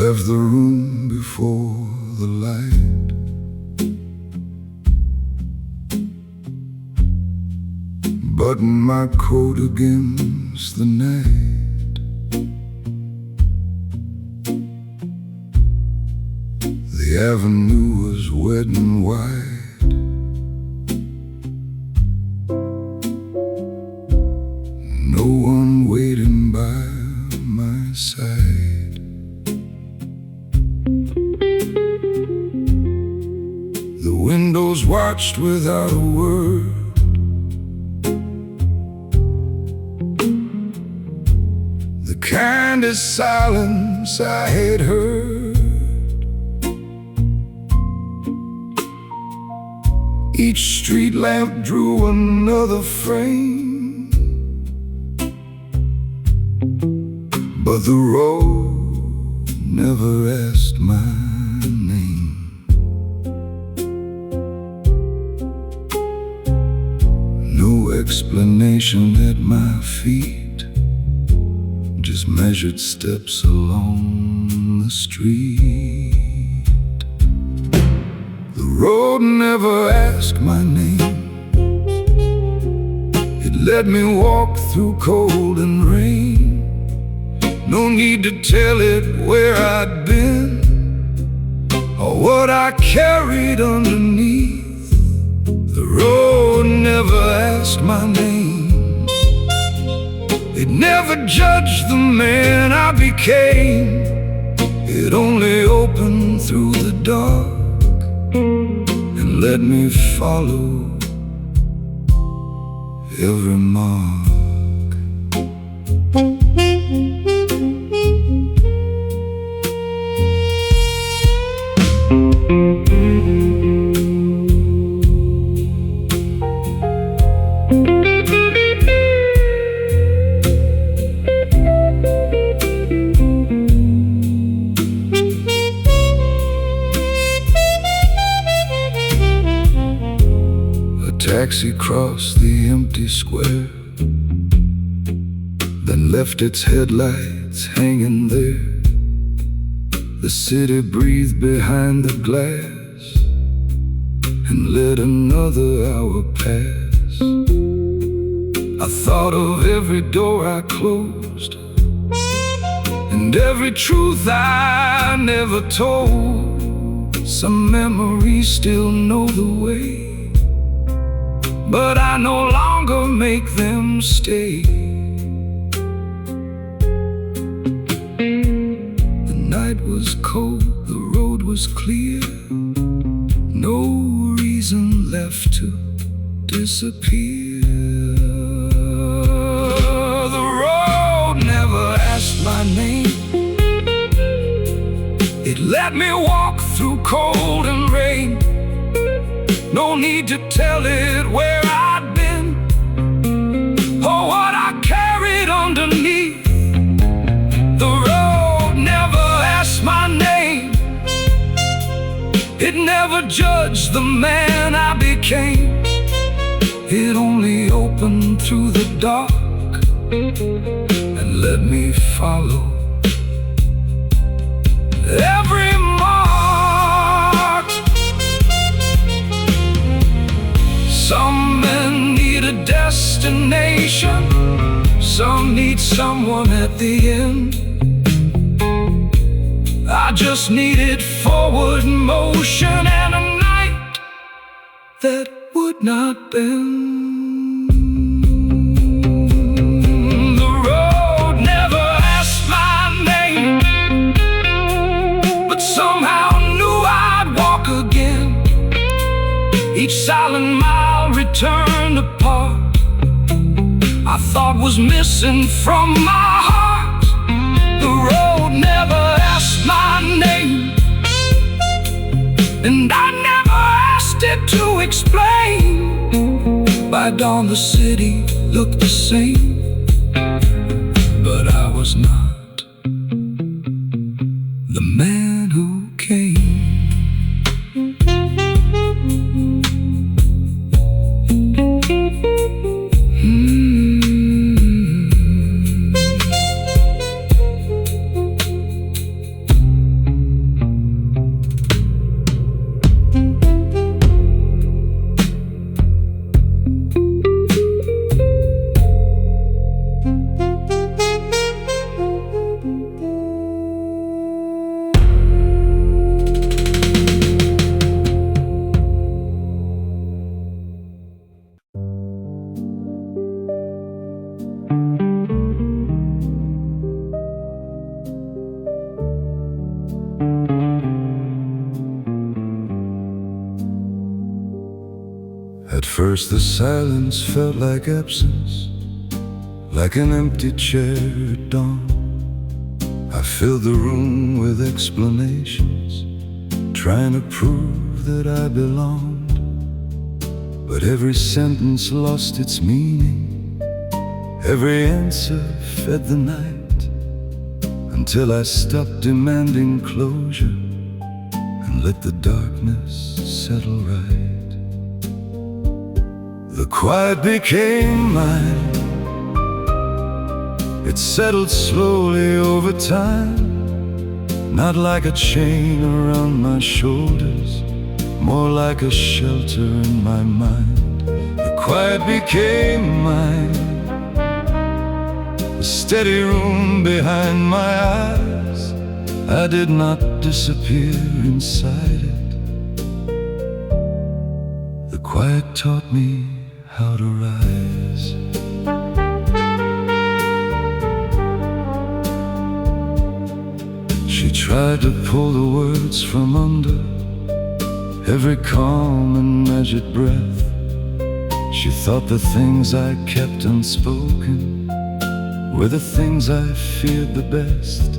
Left the room before the light, buttoned my coat against the night. The avenue was wet and wide. No one waiting by my side. The windows watched without a word. The kindest silence I had heard. Each street lamp drew another frame, but the road never asked my name. No explanation at my feet, just measured steps along the street. The road never asked my name. It let me walk through cold and rain. No need to tell it where I'd been or what I carried underneath. The road never asked my name. It never judged the man I became. It only opened through the dark and let me follow every mark. Taxi crossed the empty square, then left its headlights hanging there. The city breathed behind the glass and let another hour pass. I thought of every door I closed and every truth I never told. Some memories still know the way, but I no longer make them stay. The night was cold, the road was clear. No reason left to disappear. The road never asked my name. It let me walk through cold and rain. No need to tell it where I'd been or what I carried underneath. The road never asked my name. It never judged the man I became. It only opened through the dark and let me follow every mark. Some men need a destination, some need someone at the end. I just needed forward motion and a night that would not bend. The road never asked my name, but somehow knew I'd walk again. Each silent mile returned a part I thought was missing from my heart. The road never asked my name. explain. By dawn the city looked the same, but I was not the man who came. At first the silence felt like absence, like an empty chair at dawn. I filled the room with explanations, trying to prove that I belonged. But every sentence lost its meaning, every answer fed the night, until I stopped demanding closure and let the darkness settle right. The quiet became mine. It settled slowly over time, not like a chain around my shoulders, more like a shelter in my mind. The quiet became mine, a steady room behind my eyes. I did not disappear inside it. The quiet taught me how to rise. She tried to pull the words from under every calm and measured breath. She thought the things I kept unspoken were the things I feared the best.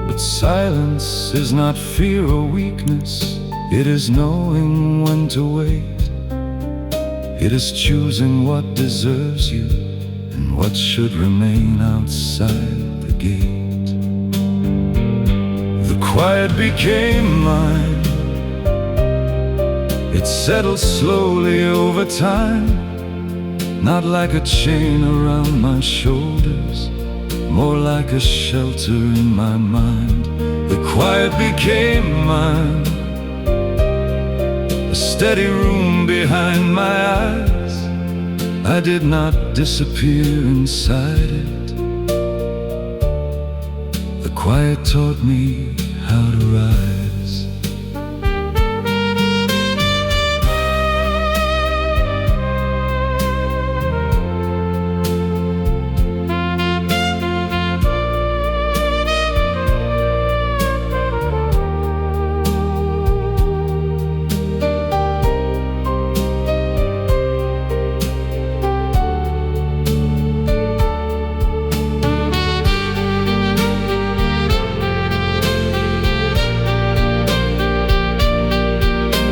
But silence is not fear or weakness, it is knowing when to wait. It is choosing what deserves you and what should remain outside the gate. The quiet became mine. It settled slowly over time, not like a chain around my shoulders, more like a shelter in my mind. The quiet became mine, a steady room behind my eyes. I did not disappear inside it. The quiet taught me how to rise.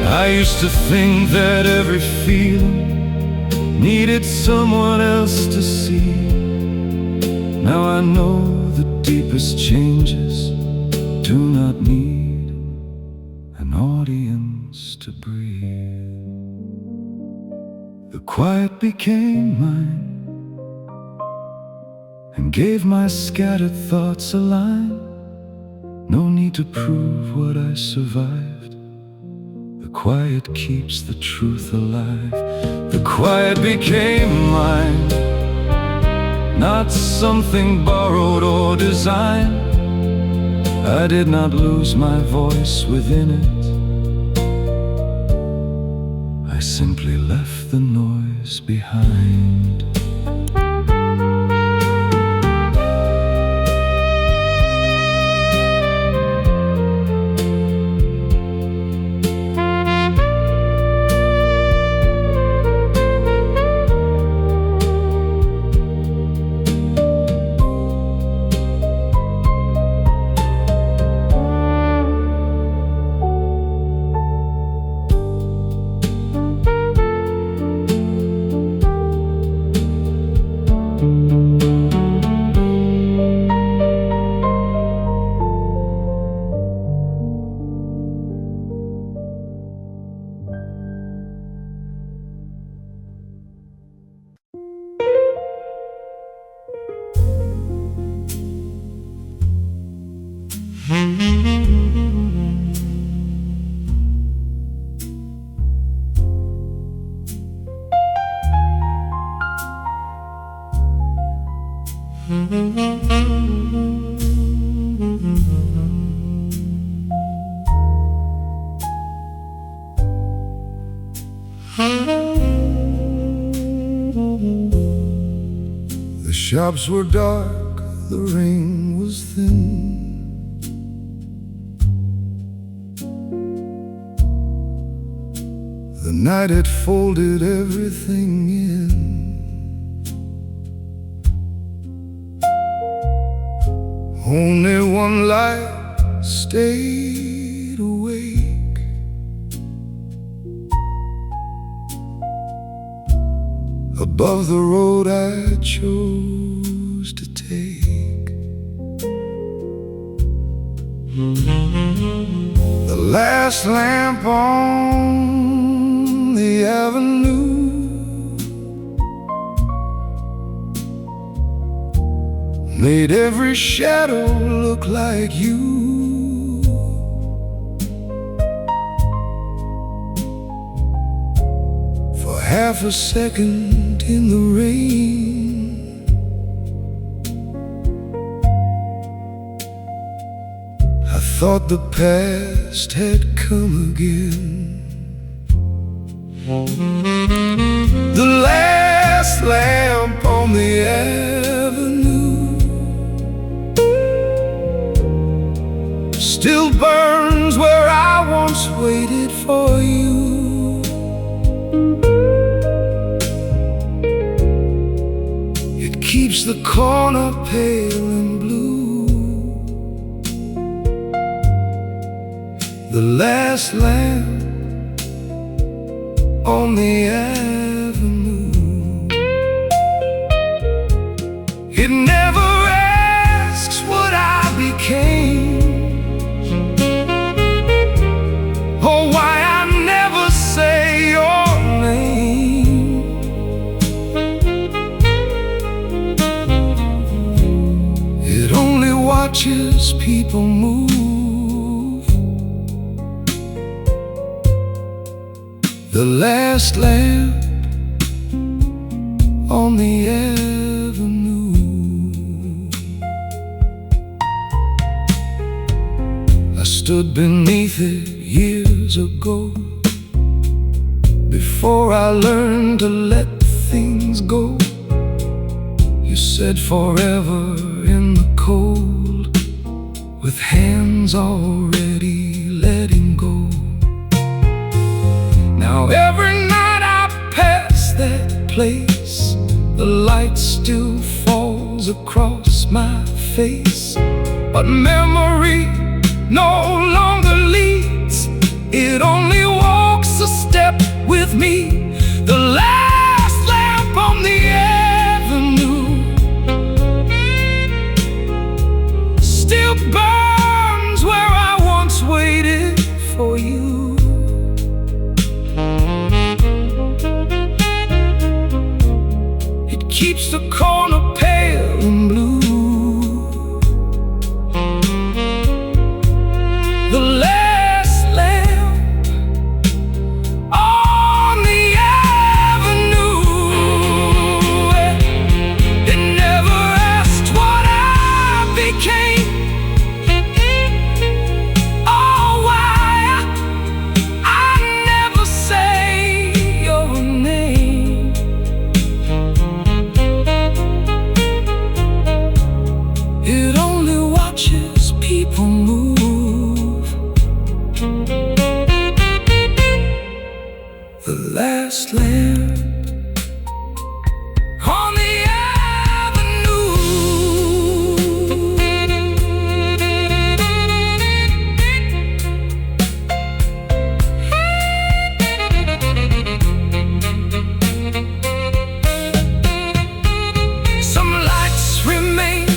I used to think that every feeling needed someone else to see. Now I know the deepest changes do not need an audience to breathe. The quiet became mine and gave my scattered thoughts a line. No need to prove what I survived. The quiet keeps the truth alive. The quiet became mine, not something borrowed or designed. I did not lose my voice within it. I simply left the noise behind. The shops were dark, the rain was thin. The night had folded everything in. Only one light stayed awake. Above the road I chose to take. The last lamp on the avenue made every shadow look like you. For half a second in the rain, I thought the past had come again. The last lamp on the avenue still burns where I once waited for you. It keeps the corner pale and blue. The last lamp on the avenue, it never asks what I became, or why I never say your name. It only watches people move. The last lamp on the avenue. I stood beneath it years ago, before I learned to let things go. You said forever in the cold, with hands already letting go. Now every night I pass that place, the light still falls across my face. But memory no longer leads, it only walks a step with me. The last lamp on the avenue still burns where I once waited for you. Keeps the corner pale and blue. The last lamp on the avenue, it never asked what I became, or why I never say your name. It only watches people move. The last lamp on the avenue. Some lights remain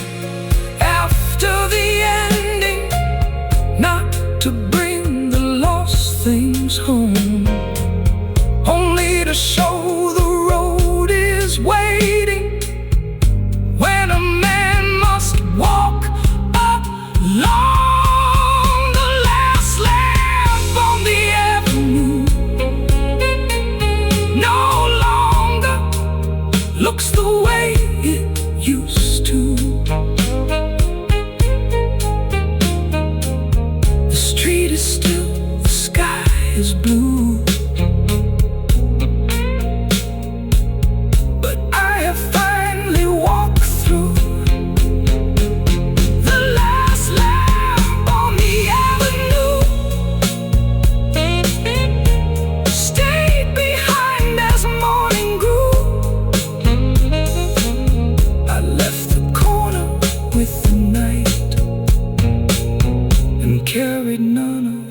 after the ending, not to bring the lost things home, only to show the road is waiting when a man must walk alone.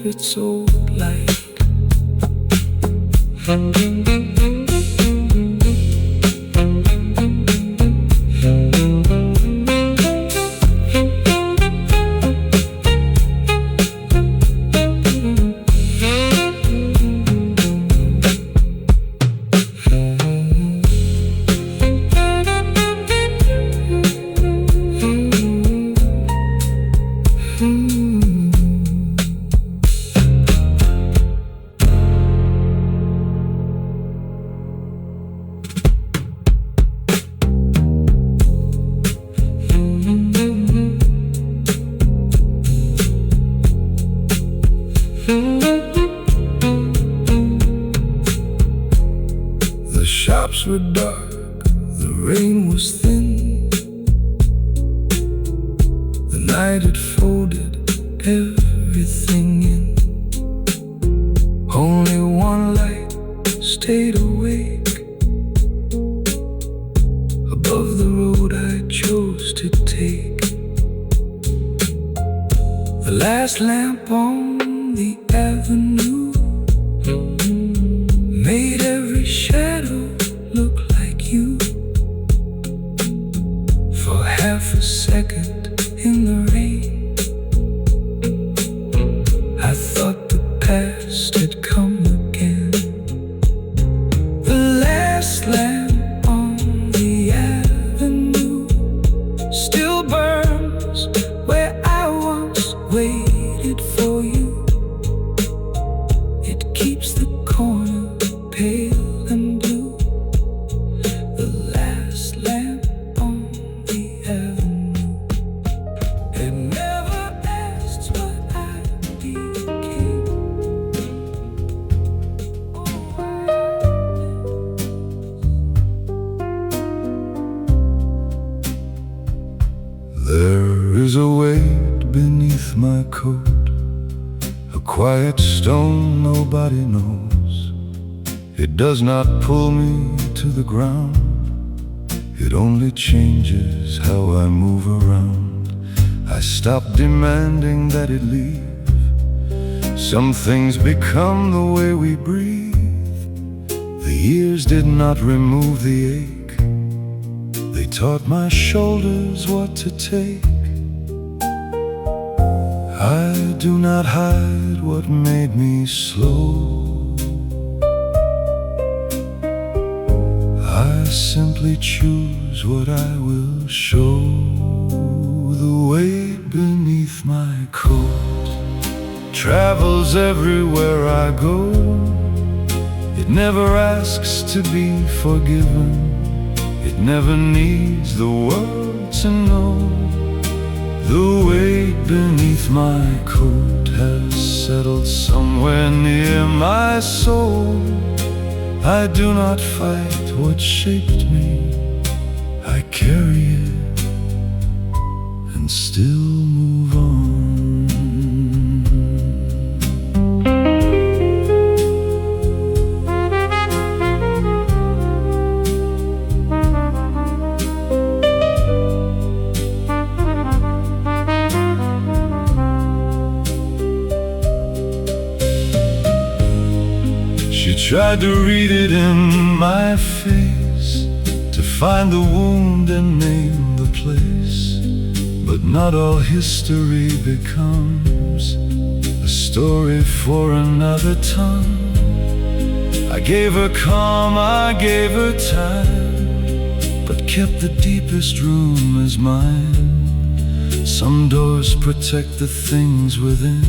its old light. The shops were dark, the rain was thin. The night had folded everything in. Only one light stayed awake above the road I chose to take. The last lamp on the avenue made every shadow look like you. For half a second in the rain, I thought the past had come again. The last lamp on the avenue still burns where I once waited for you. It keeps the corner pale and blue. The last lamp on the avenue. It never asks what I became. There is a weight beneath my coat, a quiet stone nobody knows. It does not pull me to the ground, it only changes how I move around. I stop demanding that it leave. Some things become the way we breathe. The years did not remove the ache, they taught my shoulders what to take. I do not hide what made me slow, I simply choose what I will show. The weight beneath my coat travels everywhere I go. It never asks to be forgiven, it never needs the world to know. The weight beneath my coat has settled somewhere near my soul. I do not fight what shaped me, I carry it and still move on. She tried to read it in my face, to find the wound and name the place. But not all history becomes a story for another time. I gave her calm, I gave her time, but kept the deepest room as mine. Some doors protect the things within,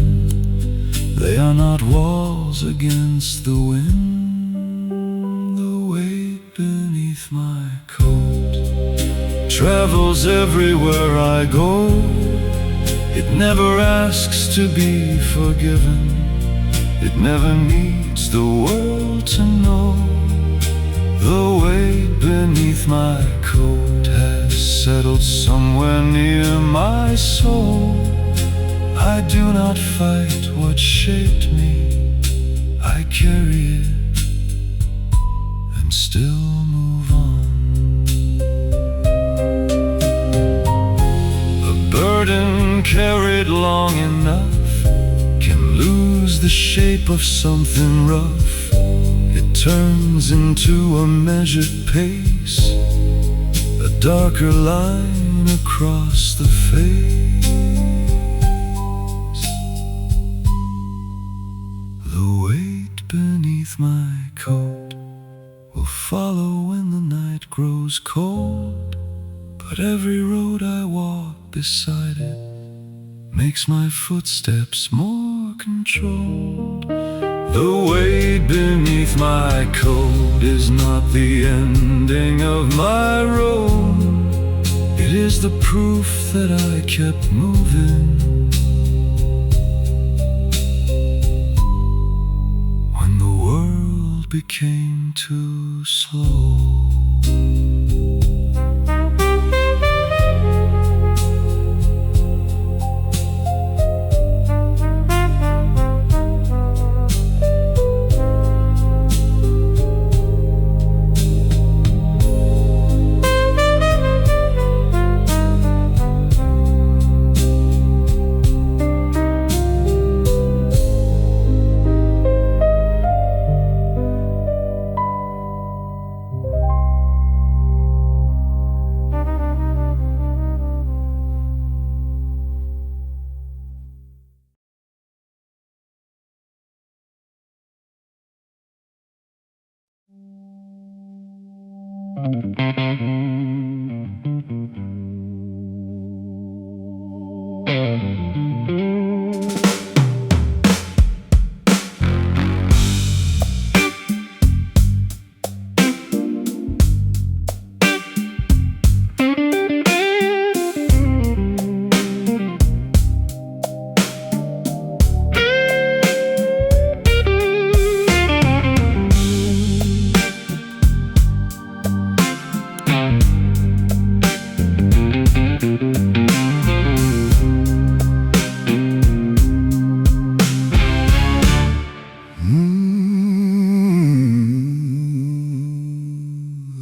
they are not walls against the wind. The weight beneath my coat travels everywhere I go. It never asks to be forgiven, it never needs the world to know. The weight beneath my coat has settled somewhere near my soul. I do not fight what shaped me, I carry it and still move on. A burden carried long enough can lose the shape of something rough. It turns into a measured pace, a darker line across the face. The weight beneath my coat will follow when the night grows cold, but every road I walk beside it makes my footsteps more controlled. The weight beneath my coat is not the ending of my road. It is the proof that I kept moving when the world became too slow.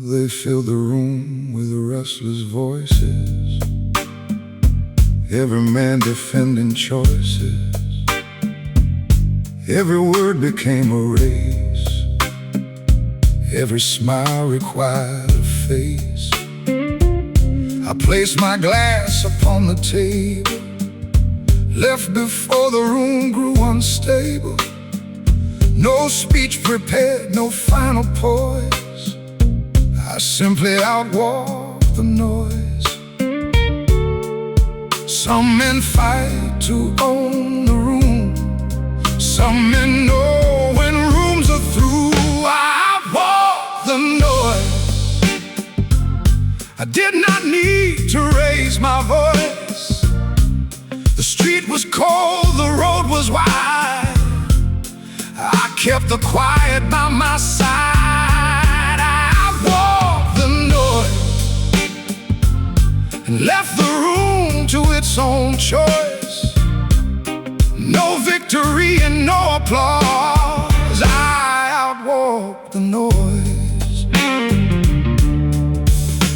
They fill the room with restless voices, every man defending choices. Every word became a race, every smile required a face. I placed my glass upon the table, left before the room grew unstable. No speech prepared, no final poise, I simply outwalked the noise. Some men fight to own the room, some men know when rooms are through. I outwalked the noise. I did not need to raise my voice. The street was cold, the road was wide. I kept the quiet by my side. I walked the noise and left the room to its own choice. No victory and no applause, I outwalked the noise.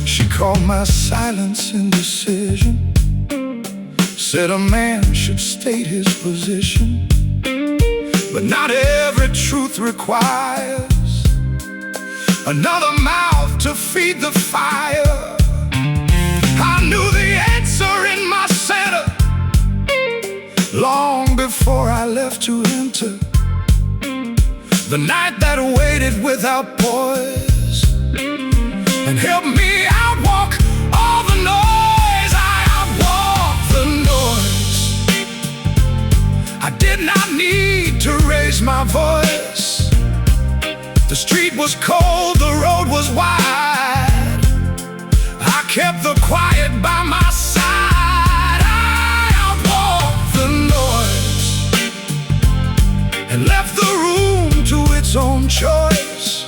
She called my silence indecision, said a man should state his position, but not every truth requires another mouth to feed the fire. I knew the answer in my center long before I left to enter the night that waited without poise and helped me outwalk all the noise. I outwalked the noise. I did not need to raise my voice. The street was cold, the road was wide. I kept the quiet by my side. I outwalked the noise and left the room to its own choice.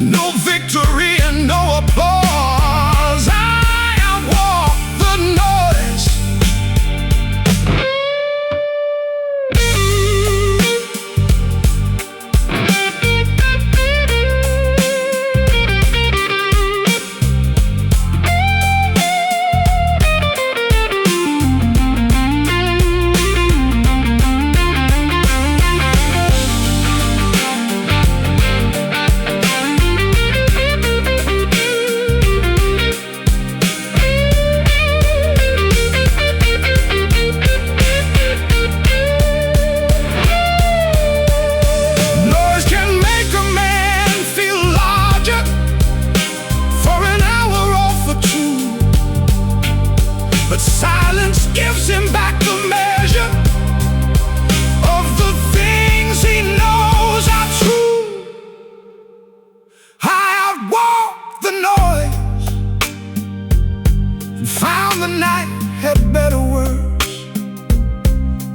No victory and no applause, I outwalked the noise.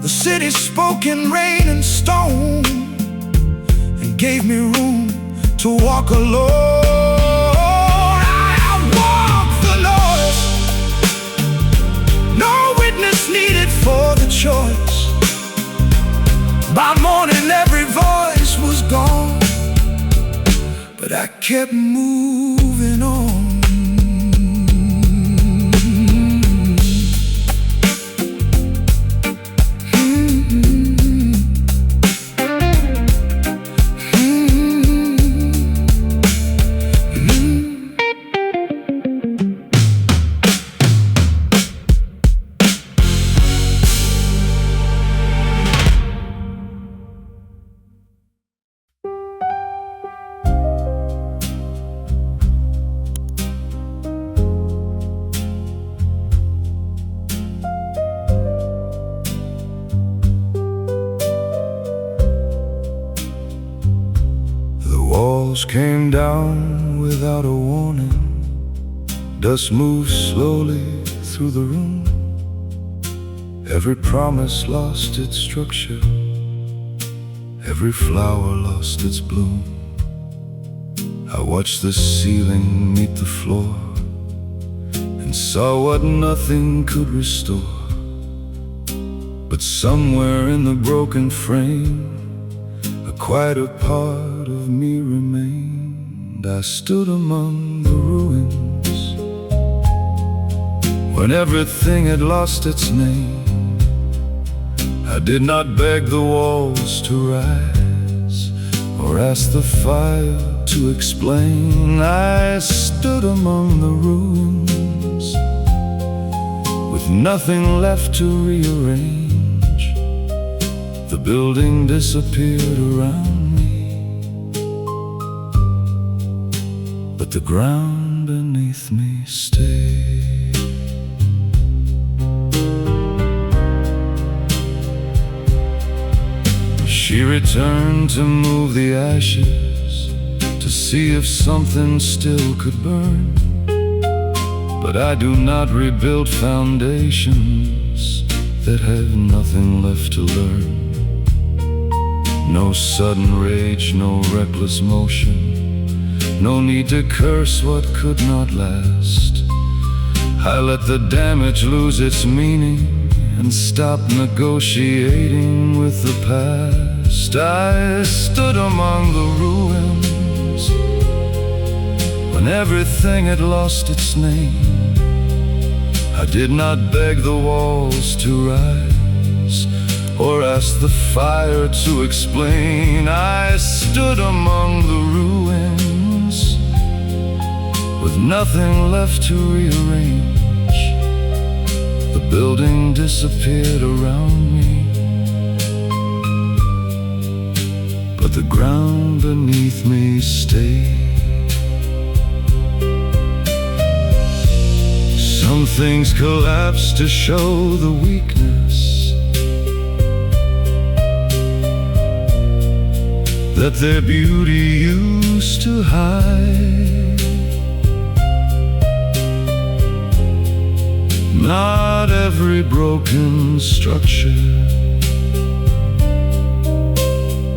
The city spoke in rain and stone and gave me room to walk alone. I walked the noise, no witness needed for the choice. By morning every voice was gone, but I kept moving on. Walls came down without a warning. Dust moved slowly through the room. Every promise lost its structure. Every flower lost its bloom. I watched the ceiling meet the floor and saw what nothing could restore. But somewhere in the broken frame, a quieter part of me remained. I stood among the ruins when everything had lost its name. I did not beg the walls to rise or ask the fire to explain. I stood among the ruins with nothing left to rearrange. The building disappeared around me, but the ground beneath me stayed. She returned to move the ashes, to see if something still could burn. But I do not rebuild foundations that have nothing left to learn. No sudden rage, no reckless motion, no need to curse what could not last. I let the damage lose its meaning and stop negotiating with the past. I stood among the ruins when everything had lost its name. I did not beg the walls to rise or ask the fire to explain. I stood among the ruins with nothing left to rearrange. The building disappeared around me, but the ground beneath me stayed. Some things collapse to show the weakness that their beauty used to hide. Not every broken structure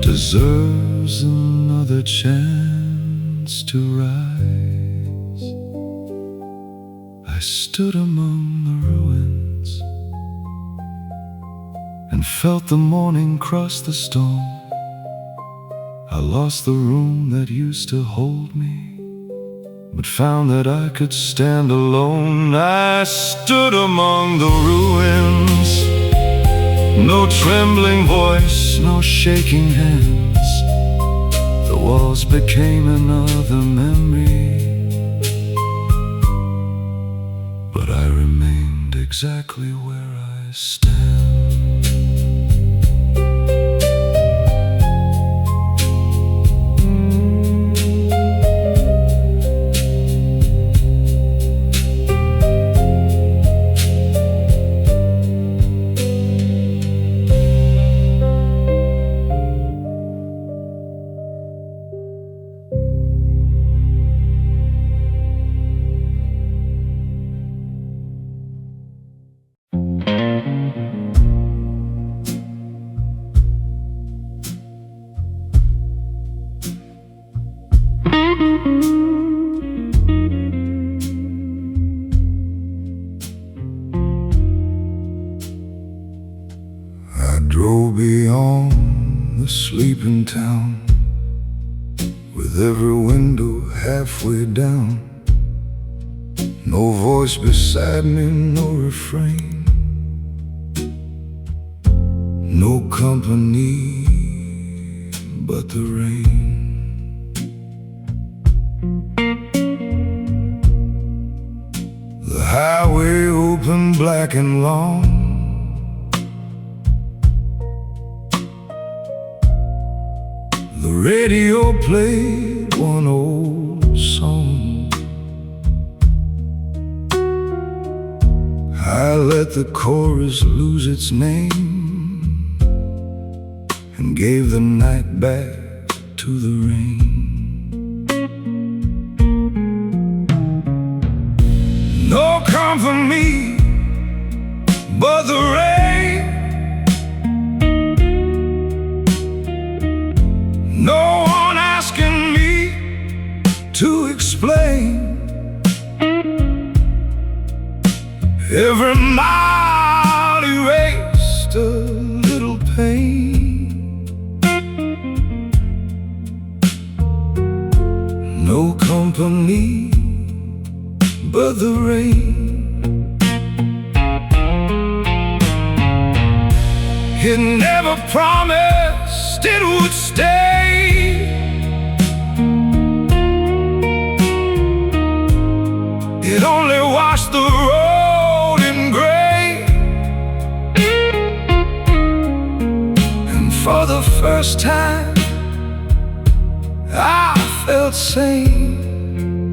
deserves another chance to rise. I stood among the ruins and felt the morning cross the storm. I lost the room that used to hold me, but found that I could stand alone. I stood among the ruins, no trembling voice, no shaking hands. The walls became another memory, but I remained exactly where I stand. drove beyond the sleeping town, with every window halfway down. No voice beside me, no refrain, no company but the rain. The highway open, black and long. The radio played one old song. I let the chorus lose its name and gave the night back to the rain. No company but the rain. No one asking me to explain. Every mile erased a little pain. No company but the rain. It never promised it would stay. It only washed the road in gray. And for the first time I felt sane,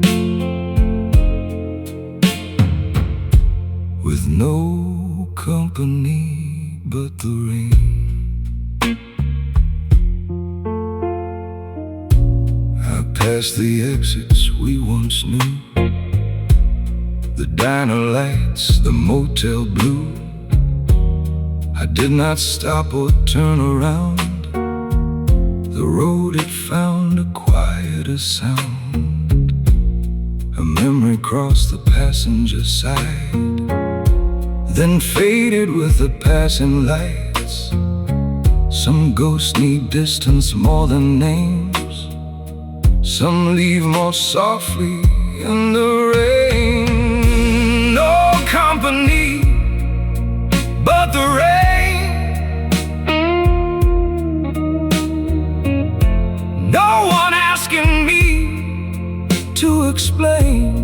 with no company but the rain. I passed the exits we once knew, the diner lights, the motel blue. I did not stop or turn around. The road had found a quieter sound. A memory crossed the passenger side, then faded with the passing lights. Some ghosts need distance more than names. Some leave more softly in the rain. No company but the rain. No one asking me to explain.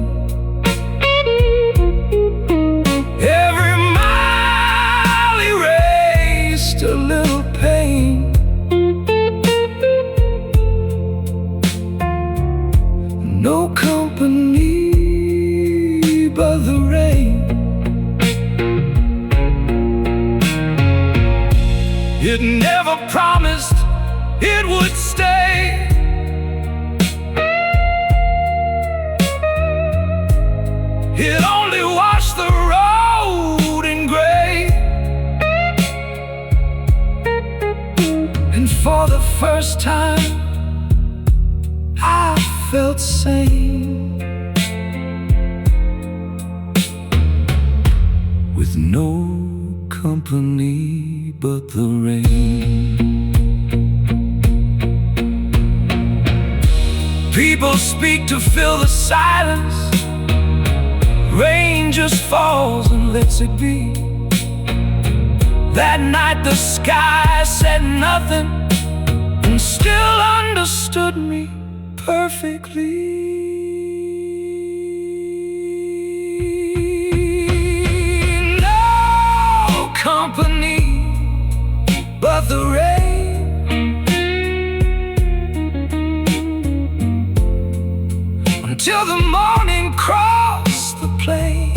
A little pain. No company but the rain. It never promised it would stay. It only washed the road in gray. For the first time I felt sane, with no company but the rain. People speak to fill the silence. Rain just falls and lets it be. That night the sky said nothing and still understood me perfectly. No company but the rain. Until the morning crossed the plain.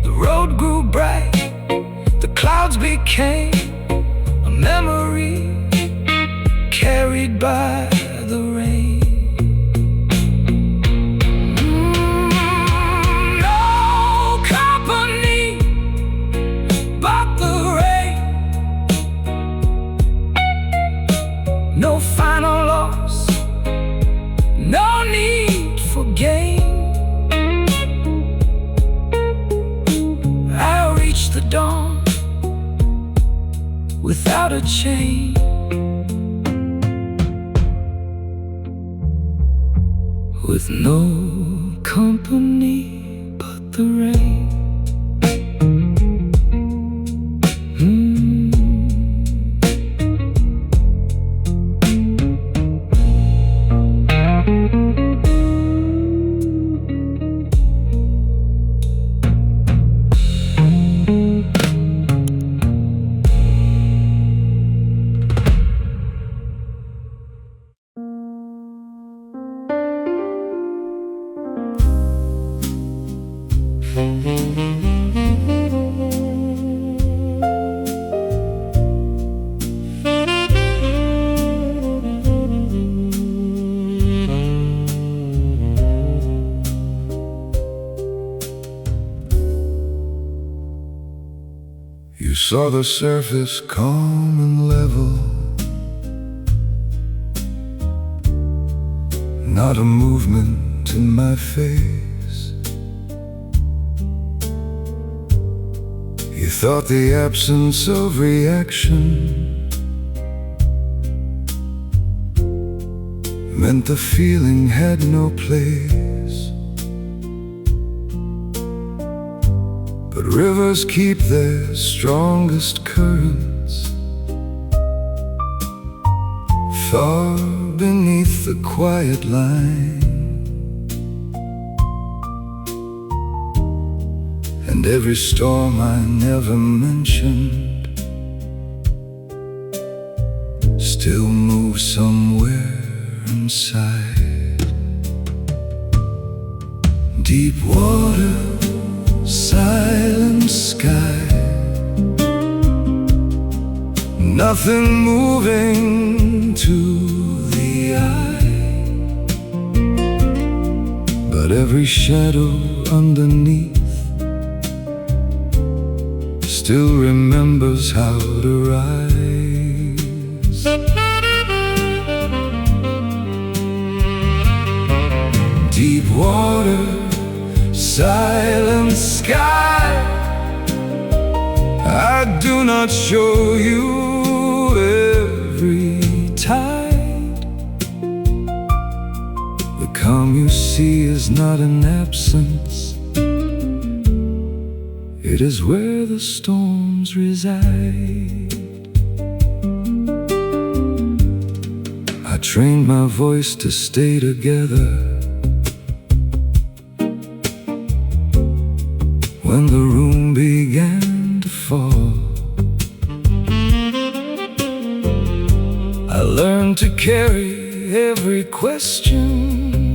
The road grew bright, the clouds became a memory carried by the rain. No company but the rain. No final loss, no need for gain. I reach dawn without a chain. With no company but the rain. You saw the surface calm and level, not a movement in my face. You thought the absence of reaction meant the feeling had no place. But rivers keep their strongest currents far beneath the quiet line. And every storm I never mentioned still moves somewhere inside. Deep water, silent sky, nothing moving to the eye, but every shadow underneath still remembers how to rise. Deep water, silent sky, I do not show you every tide. The calm you see is not an absence, it is where the storms reside. I trained my voice to stay together when the room began to fall. I learned to carry every question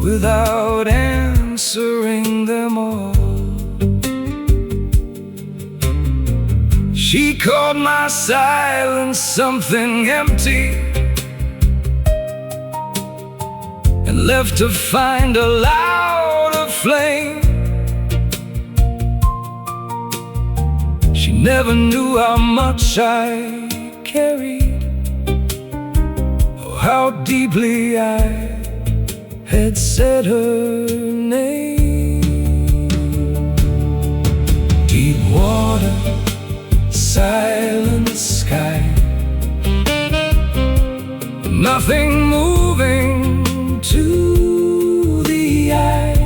without answering them all. She called my silence something empty and left to find a louder flame. She never knew how much I carried or how deeply I had said her name. Deep water, silent sky, nothing moving to the eye,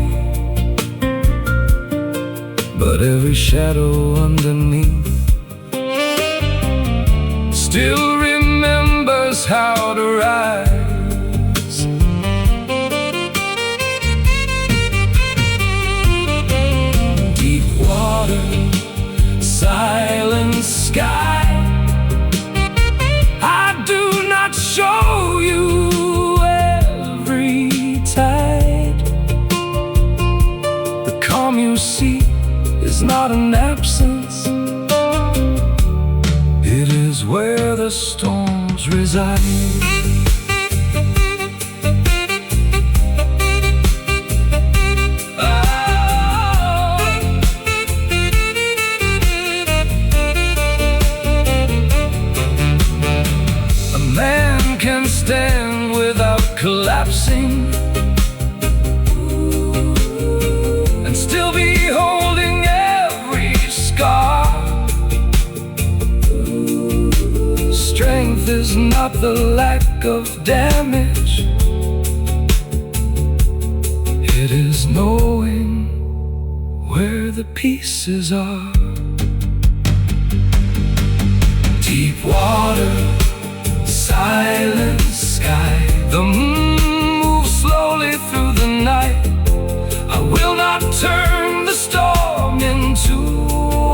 but every shadow underneath still remembers how to rise. Deep water, silent sky, I do not show you every tide. The calm you see is not an absence, it is where the storms reside. Stand without collapsing and still be whole. not the lack of damage, it is knowing where the pieces are. Deep water, silent sky, the moon moves slowly through the night. I will not turn the storm into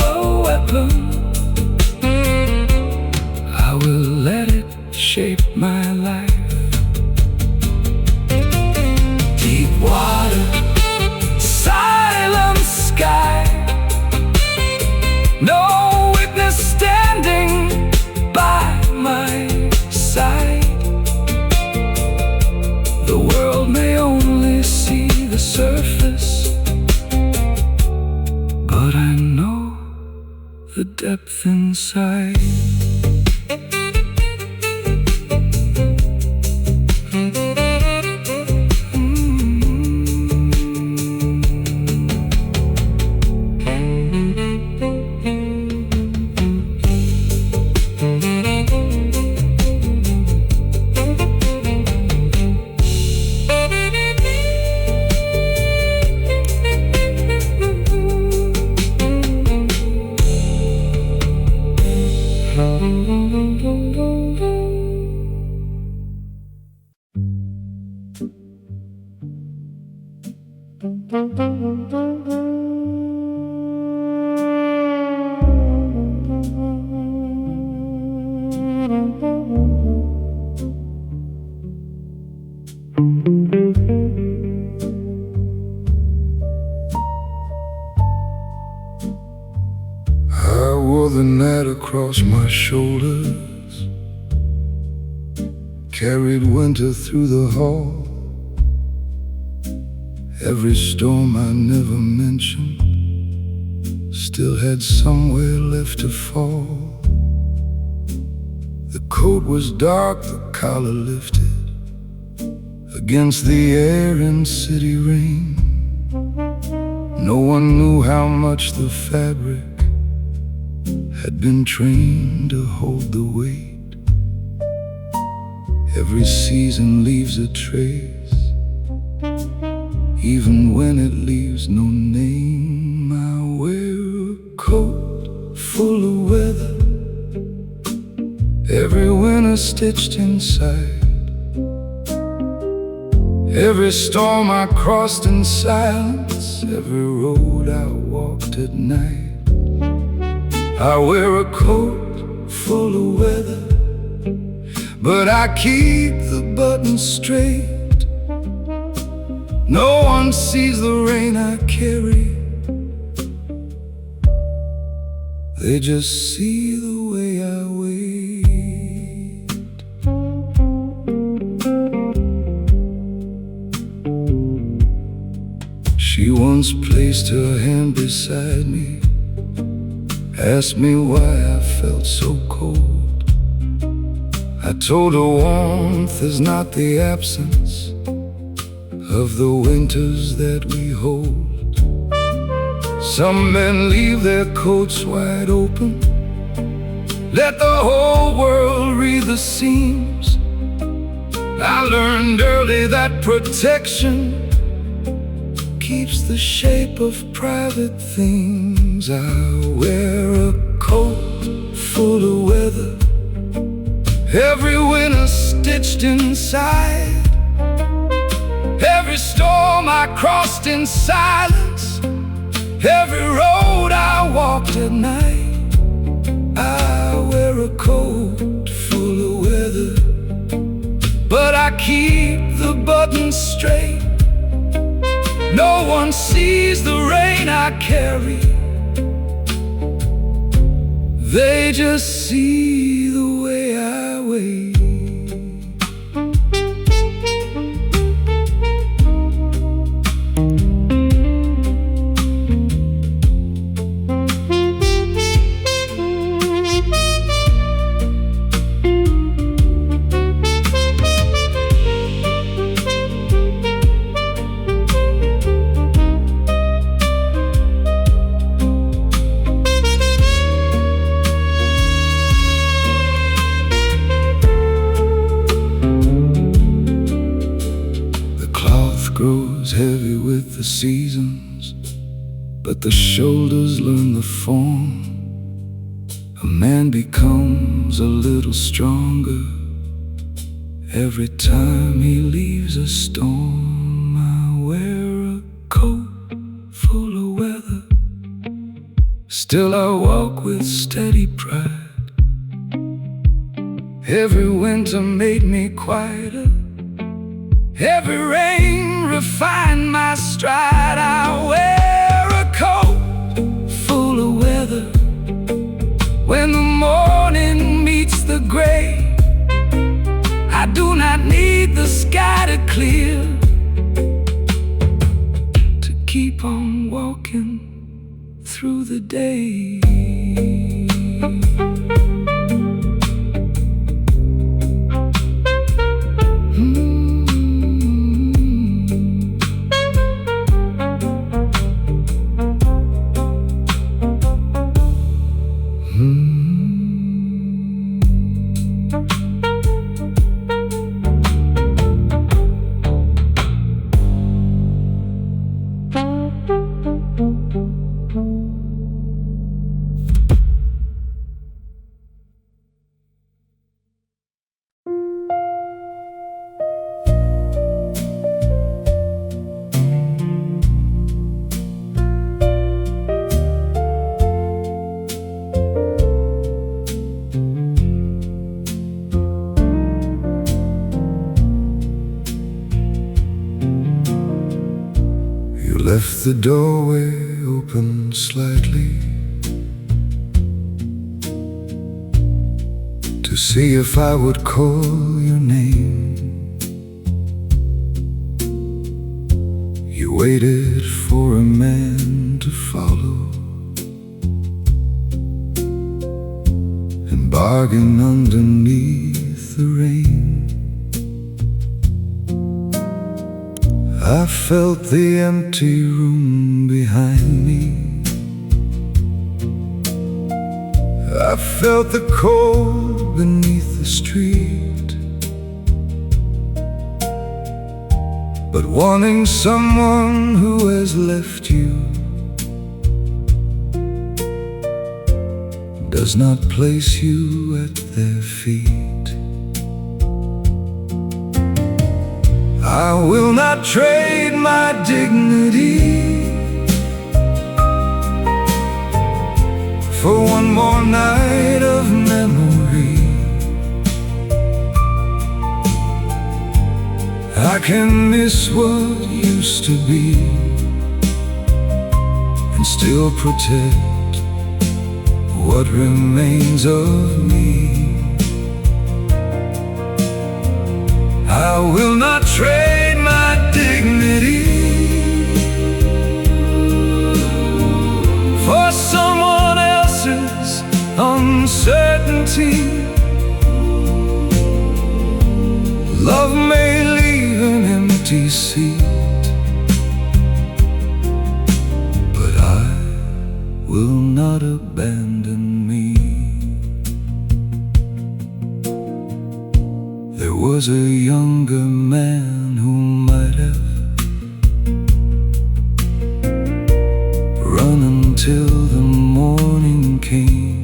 a weapon. I will let it shape my life. Deep water, silent sky, no witness standing by my side. The world may only see the surface, but I know the depth inside. I wore the night across my shoulders, carried winter through the hall. Every storm I never mentioned still had somewhere left to fall. The coat was dark, the collar lifted against the air in city rain. No one knew how much the fabric had been trained to hold the weight. Every season leaves a trace, even when it leaves no name. I wear a coat full of weather, every winter stitched inside. Every storm I crossed in silence, every road I walked at night. I wear a coat full of weather, but I keep the buttons straight. No one sees the rain I carry, they just see the way I wait. She once placed her hand beside me, asked me why I felt so cold. I told her warmth is not the absence of the winters that we hold. Some men leave their coats wide open, let the whole world read the seams. I learned early that protection keeps the shape of private things. I wear a coat full of weather, every winter stitched inside. Every storm I crossed in silence, every road I walked at night. I wear a coat full of weather, but I keep the buttons straight. No one sees the rain I carry, they just see the way I wait. lessons, but the shoulders learn the form. A man becomes a little stronger every time he leaves a storm. I wear a coat full of weather, still I walk with steady pride. Every winter made me quieter, every rain refined my stride. I wear a coat full of weather when the morning meets the gray. I do not need the sky to clear to keep on walking through the day. Left the doorway open slightly to see if I would call your name. You waited for a man to follow and bargain underneath the rain. I felt the empty room behind me. I felt the cold beneath the street. But wanting someone who has left you does not place you at their feet. I will not trade my dignity for one more night of memory. I can miss what used to be and still protect what remains of me. I will not trade my dignity for someone else's uncertainty. Love may leave an empty seat, but I will not abandon me. There was a younger man who might have run until the morning came.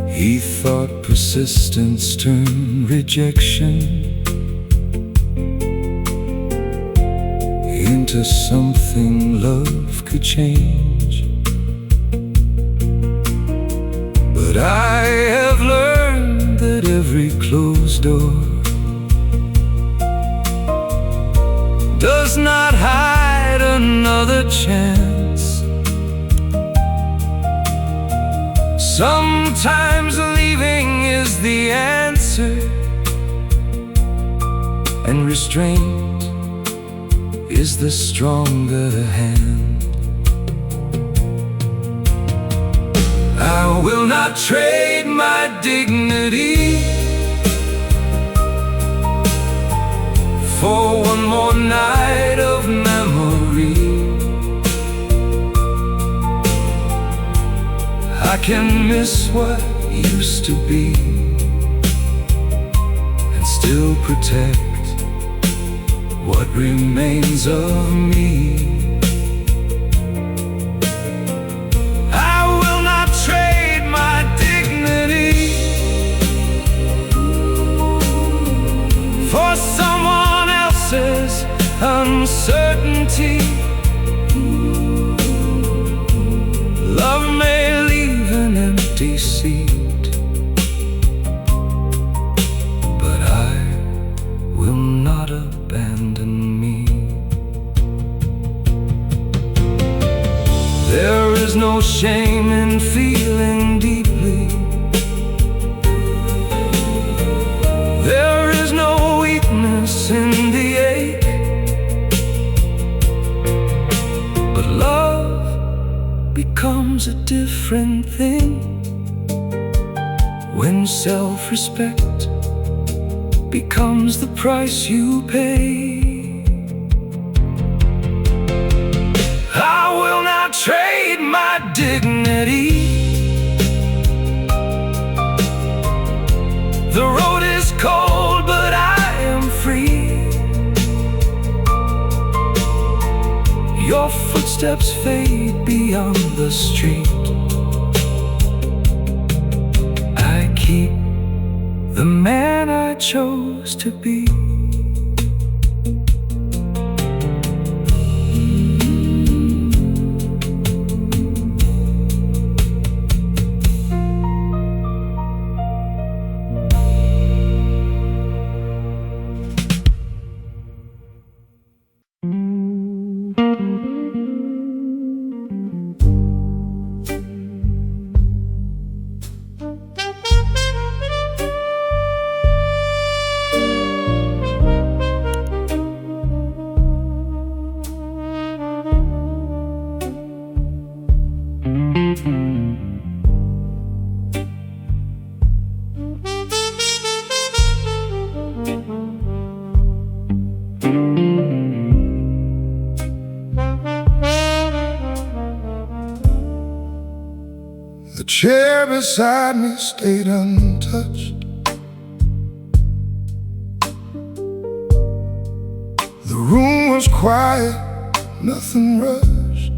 He thought persistence turned rejection into something love could change. But I have learned that every closed door does not hide another chance. Sometimes leaving is the answer, and restraint is the stronger hand. I will not trade my dignity for one more night of memory. I can miss what used to be and still protect what remains of me. I will not trade my dignity for someone else's uncertainty. Love may leave an empty seat, but I will not abandon me. There is no shame in feeling deeply. There is no weakness in the ache. But love becomes a different thing when self-respect becomes the price you pay. I will not trade my dignity. The road is cold, but I am free. Your footsteps fade beyond the street. I keep the man I chose to be. The chair beside me stayed untouched. The room was quiet, nothing rushed.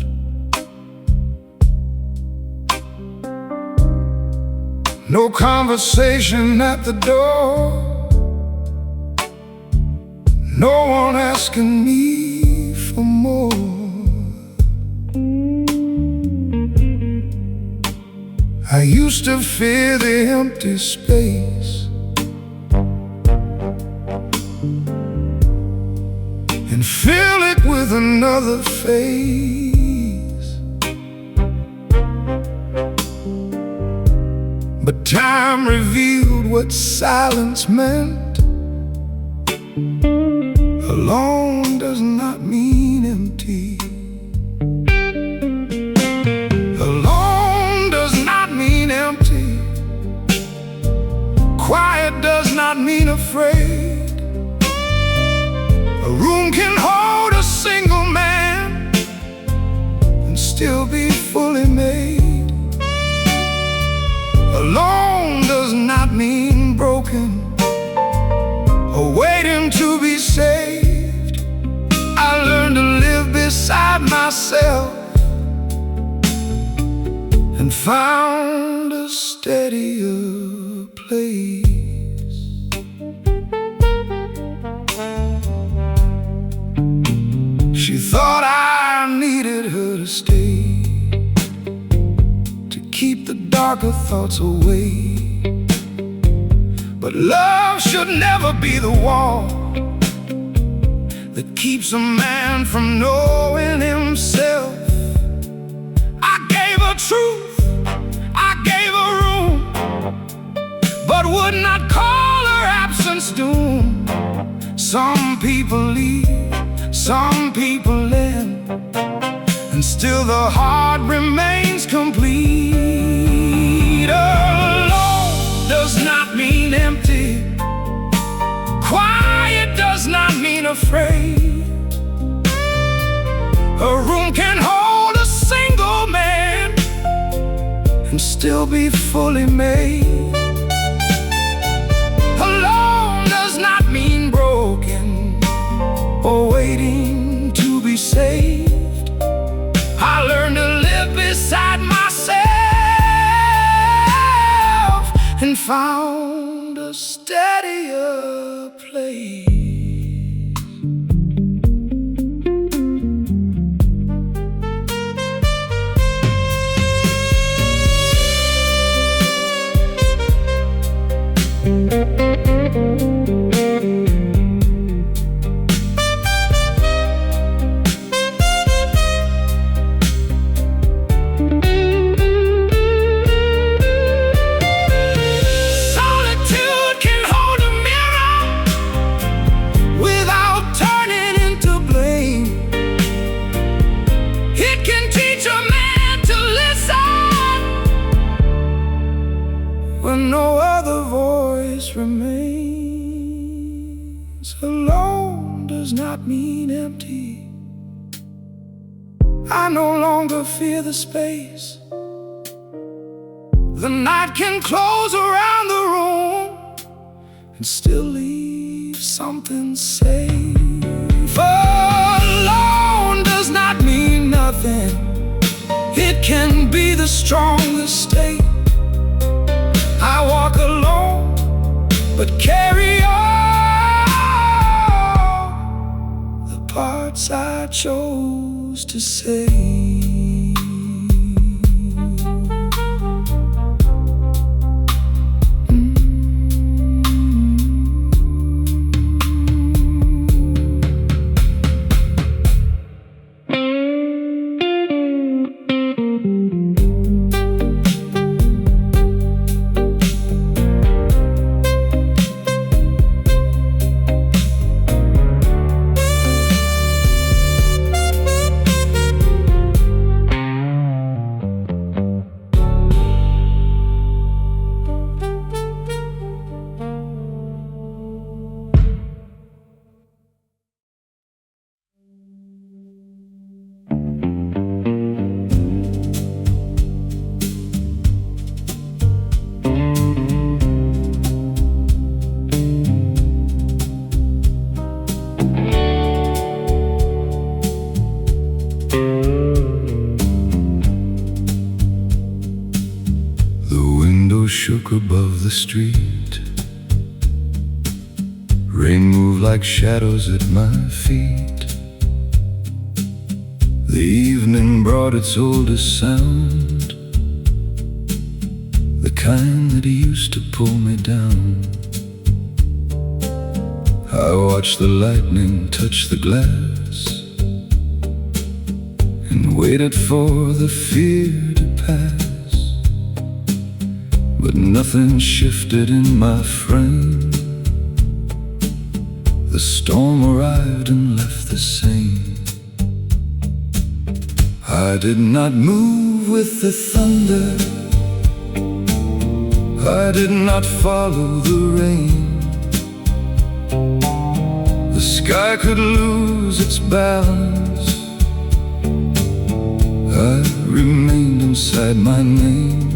No conversation at the door, no one asking me for more. I used to fear the empty space and fill it with another face. But time revealed what silence meant. Alone does not mean empty. Quiet does not mean afraid. A room can hold a single man and still be fully made. Alone does not mean broken or waiting to be saved. I learned to live beside myself and found a steadier place. She thought I needed her to stay, to keep the darker thoughts away. But love should never be the wall that keeps a man from knowing himself. I gave her truth, I gave her room, but would not call her absence doom. Some people leave, some people end, and still the heart remains complete. Alone does not mean empty. Quiet does not mean afraid. A room can hold a single man and still be fully made. Alone does not mean broken or found a steadier place. When no other voice remains, alone does not mean empty. I no longer fear the space. The night can close around the room and still leave something safe. Alone does not mean nothing. It can be the strongest state. I walk alone, but carry on the parts I chose to say. Shook above the street. Rain moved like shadows at my feet. The evening brought its oldest sound, the kind that used to pull me down. I watched the lightning touch the glass and waited for the fear to pass. But nothing shifted in my frame. The storm arrived and left the same. I did not move with the thunder. I did not follow the rain. The sky could lose its balance. I remained inside my name.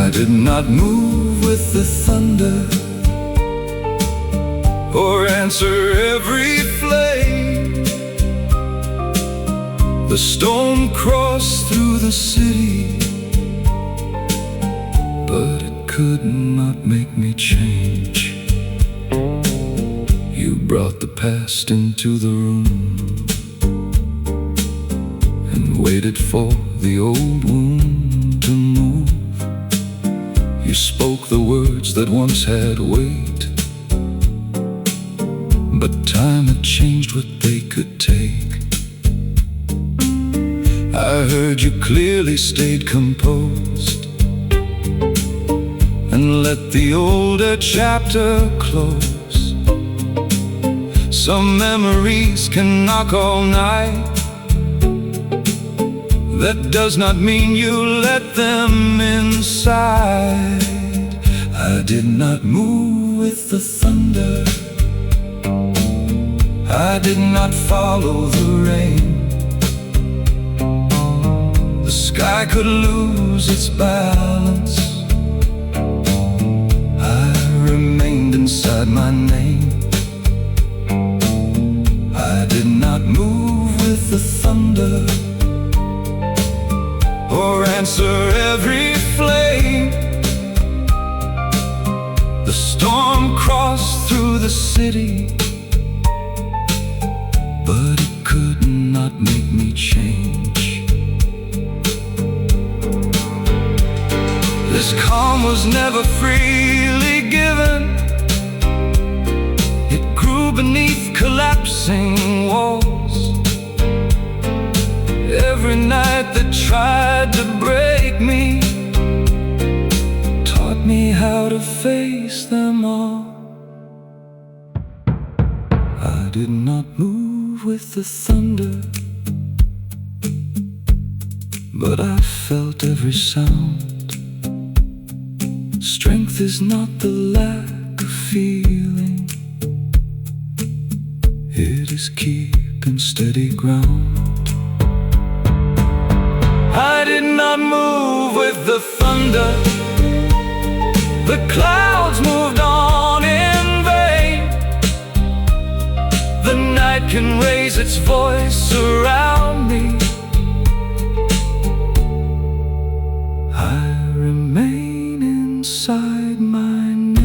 I did not move with the thunder or answer every flame. The storm crossed through the city, but it could not make me change. You brought the past into the room and waited for the old wound to move. You spoke the words that once had weight, but time had changed what they could take. I heard you clearly, stayed composed, and let the older chapter close. Some memories can knock all night. That does not mean you let them inside. I did not move with the thunder. I did not follow the rain. The sky could lose its balance. I remained inside my name. I did not move with the thunder or answer every flame. storm crossed through the city, but it could not make me change. This calm was never freely given. It grew beneath collapsing walls. Every night that tried to break me taught me how to face them all. I did not move with the thunder, but I felt every sound. Strength is not the lack of feeling, it is keeping steady ground. I did not move with the thunder, the clouds moved on in vain. The night can raise its voice around me. I remain inside my name.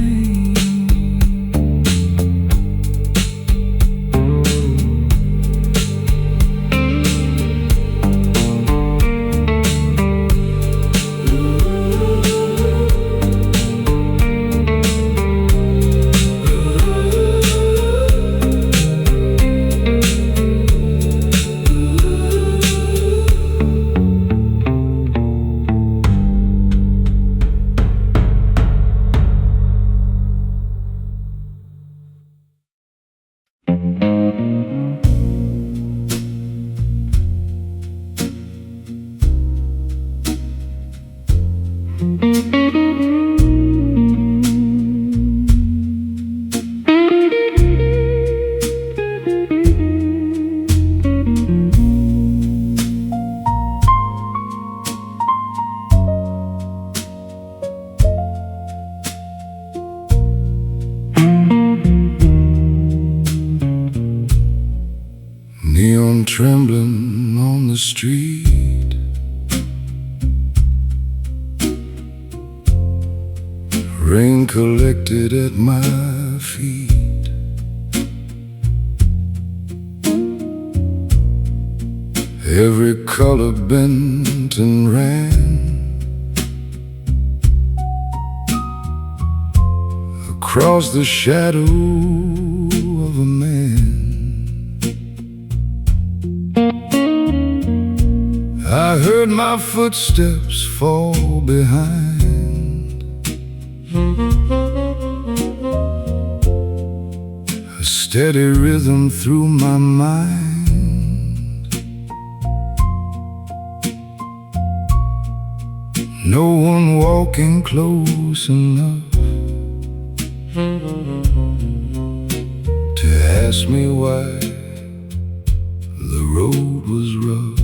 Neon trembling on the street, rain collected at my feet. Every color bent and ran across the shadow of a man. I heard my footsteps fall behind, a steady rhythm through my mind. No one walking close enough to ask me why the road was rough.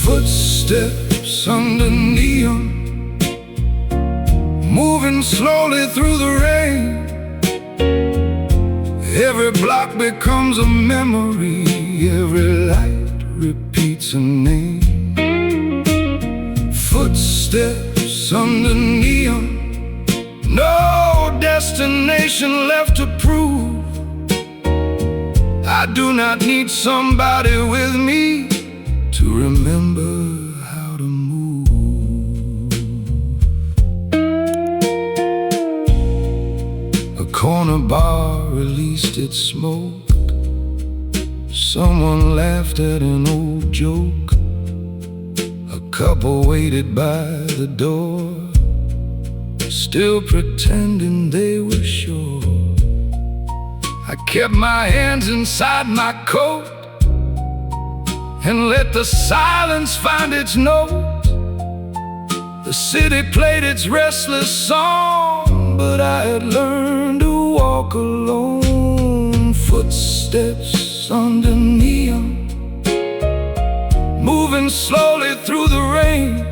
Footsteps under neon, moving slowly through the rain. Every block becomes a memory, every light repeats a name. Footsteps under neon, no destination left to prove. I do not need somebody with me to remember how to move. A corner bar released its smoke. Someone laughed at an old joke. A couple waited by the door, still pretending they were sure. I kept my hands inside my coat and let the silence find its note. The city played its restless song, but I had learned to walk alone. Footsteps under neon, moving slowly through the rain.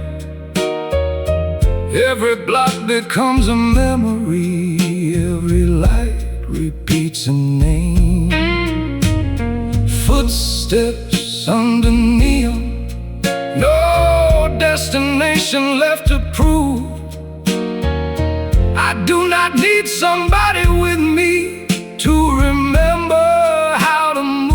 Every block becomes a memory, every light repeats a name. Footsteps under neon, no destination left to prove. do not need somebody with me to remember how to move.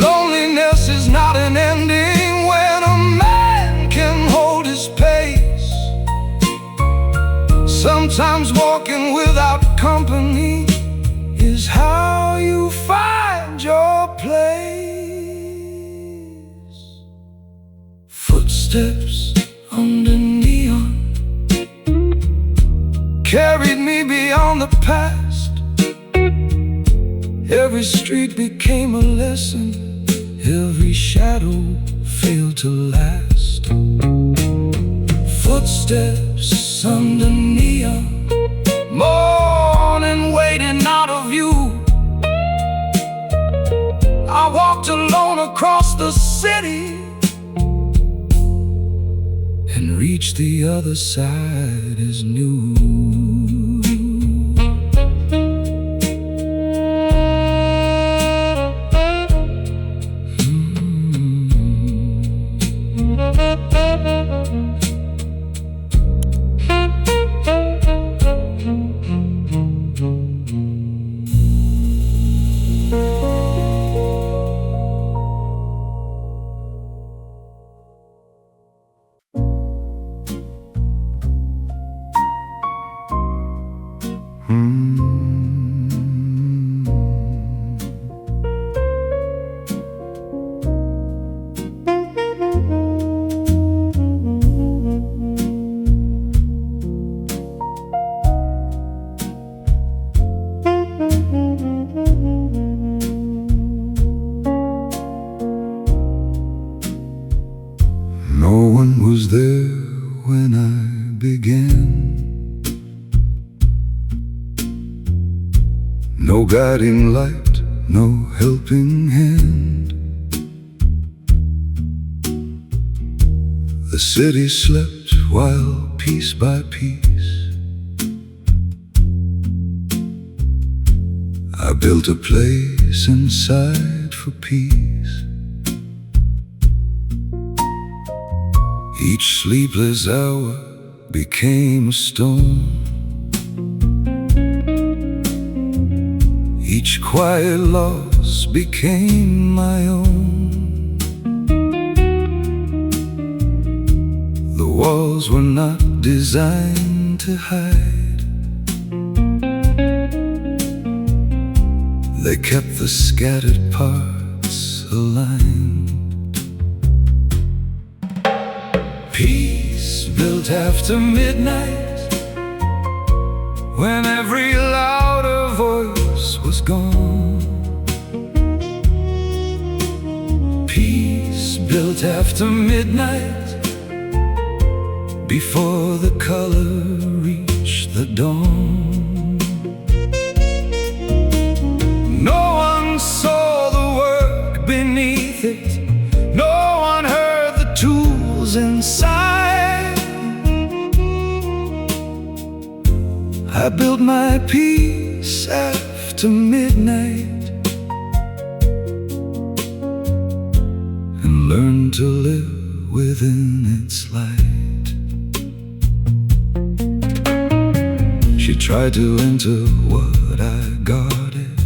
Loneliness is not an ending when a man can hold his pace. Sometimes walking without company is how you find your place. Footsteps under neon carried me beyond the past. Every street became a lesson, every shadow failed to last. Footsteps under neon, morning waiting out of view. I walked alone across the city and reached the other side as new. No one was there when I began. No guiding light, no helping hand. The city slept while piece by piece I built a place inside for peace. Each sleepless hour became a storm. Each quiet loss became my own. The walls were not designed to hide. They kept the scattered parts aligned. Peace built after midnight, when every louder voice was gone. Peace built after midnight, before the color reached the dawn. No one saw the work beneath it. No one heard the tools inside. I built my peace after midnight and learned to live within its light. She tried to enter what I guarded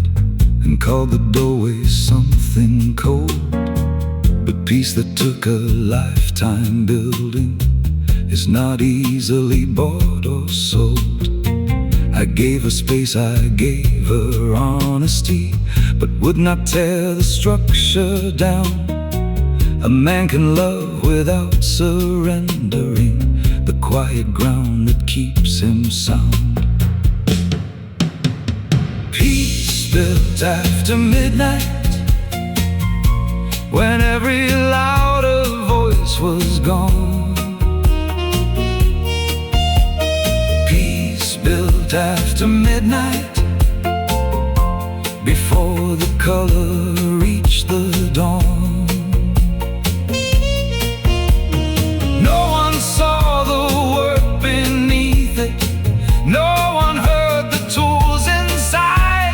and called the doorway something cold. But peace that took a lifetime building is not easily bought or sold. I gave her space, I gave her honesty, but would not tear the structure down. A man can love without surrendering the quiet ground that keeps him sound. Peace built after midnight, when every louder voice was gone. Peace built after midnight, before the color reached the dawn. No one saw the work beneath it, no one heard the tools inside.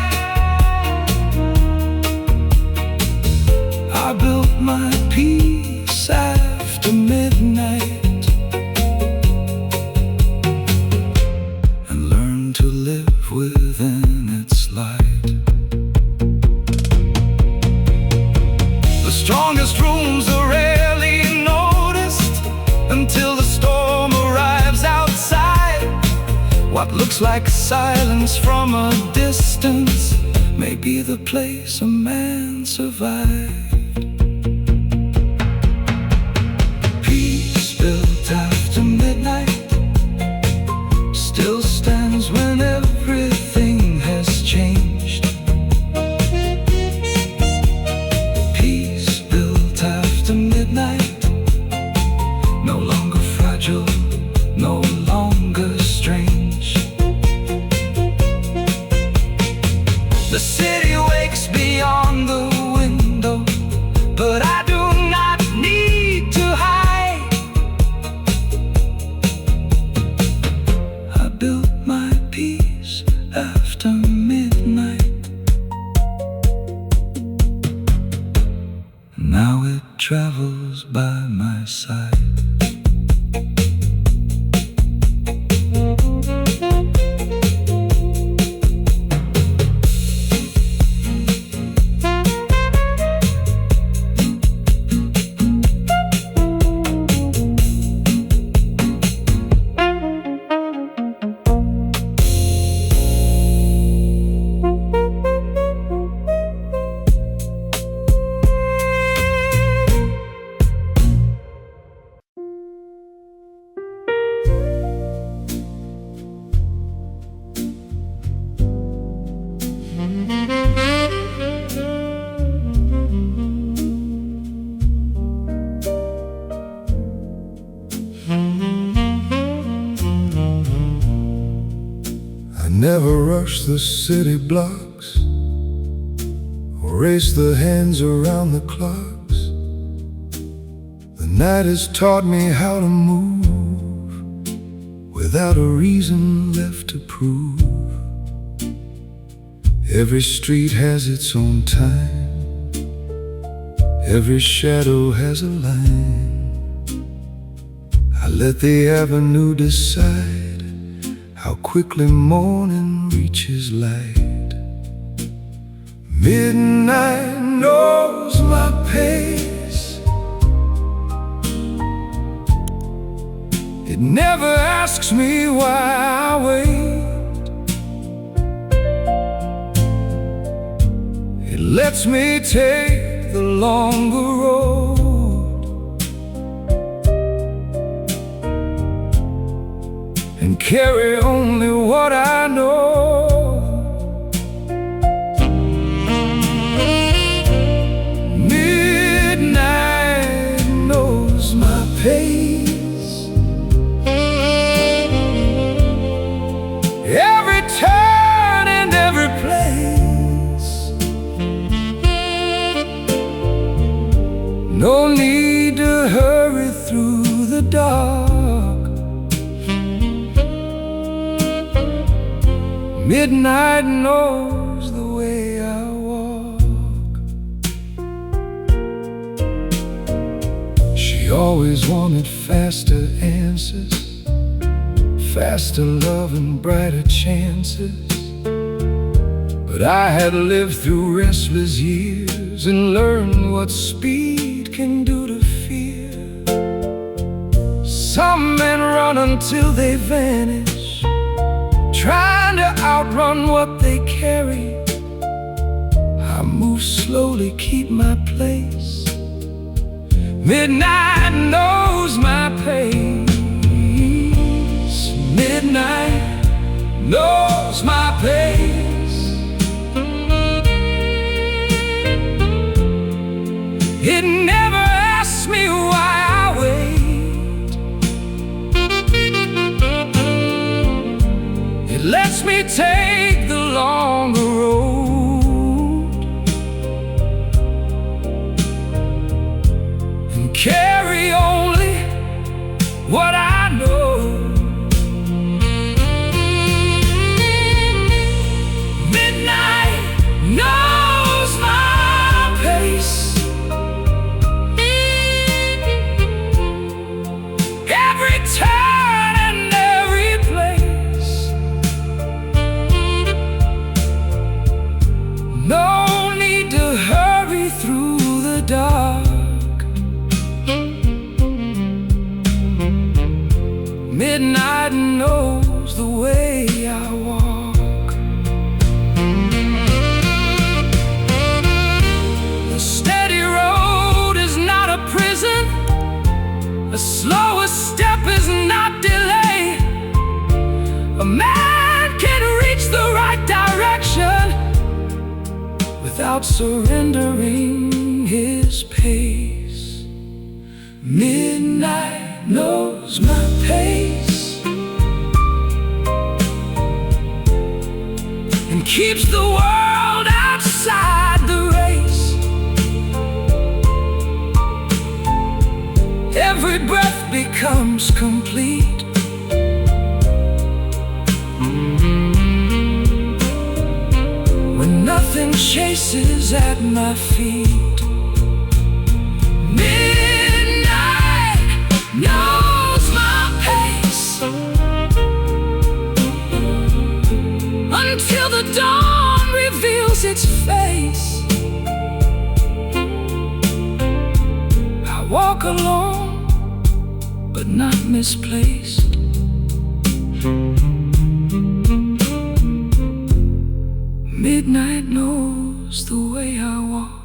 I built my peace after midnight and learned to live within its light. The strongest rooms are rarely noticed until the storm arrives outside. What looks like silence from a distance may be the place a man survived. Peace built after midnight still stands when everything has changed. Peace built after midnight, no longer fragile, no longer strange. The city wakes beyond the window, but I do not need to hide. I built my peace after midnight, now it travels by my side. Never rush the city blocks or race the hands around the clocks. The night has taught me how to move without a reason left to prove. Every street has its own time, every shadow has a line. I let the avenue decide how quickly morning reaches light. Midnight knows my pace, it never asks me why I wait. It lets me take the longer road and carry only what I know. Midnight knows my pace, every turn and every place. No need to hurry through the dark. Midnight knows the way I walk. She always wanted faster answers, faster love and brighter chances. But I had lived through restless years and learned what speed can do to fear. Some men run until they vanish, trying to outrun what they carry. I move slowly, keep my place. Midnight knows my pace. Midnight knows my pace. It take the longer road and carry only what I know. Midnight knows my pace. Every turn and every place. No need to hurry through the dark. Midnight knows the way I walk. The steady road is not a prison. A slower step is not delay. A man can reach the right direction without surrendering his pace. Midnight knows my pace and keeps the world outside the race. Every breath becomes complete. When nothing chases at my feet. Midnight knows my pace until the dawn reveals its face. I walk alone, but not misplaced. Midnight knows the way I walk.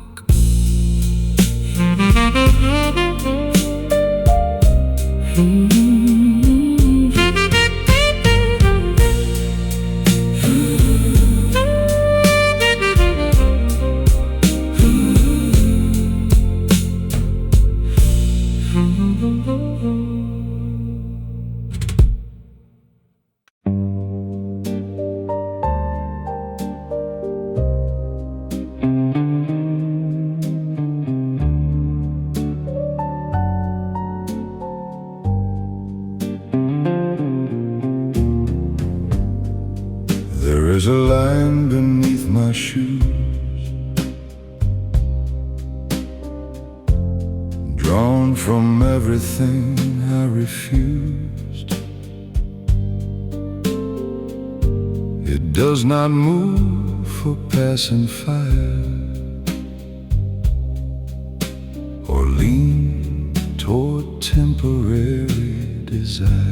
There's a line beneath my shoes, drawn from everything I refused. It does not move for passing fire or lean toward temporary desire.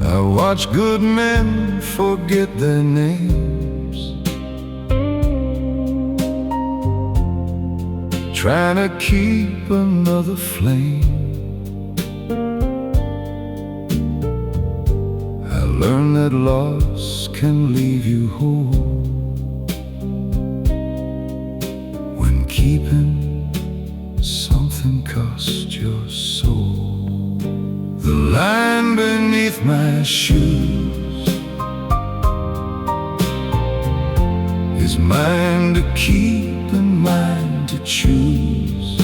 I watch good men forget their names, trying to keep another flame. I learned that loss can leave you whole when keeping something costs your soul. The line beneath my shoes is mine to keep and mine to choose.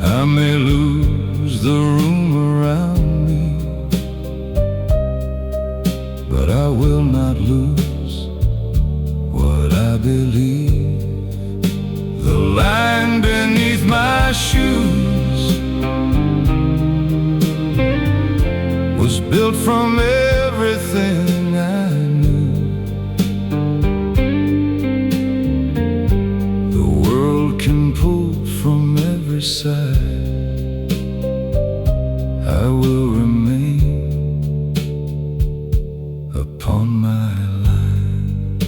I may lose the room around me, but I will not lose what I believe. The line beneath my shoes was built from everything I knew. The world can pull from every side. I will remain upon my line.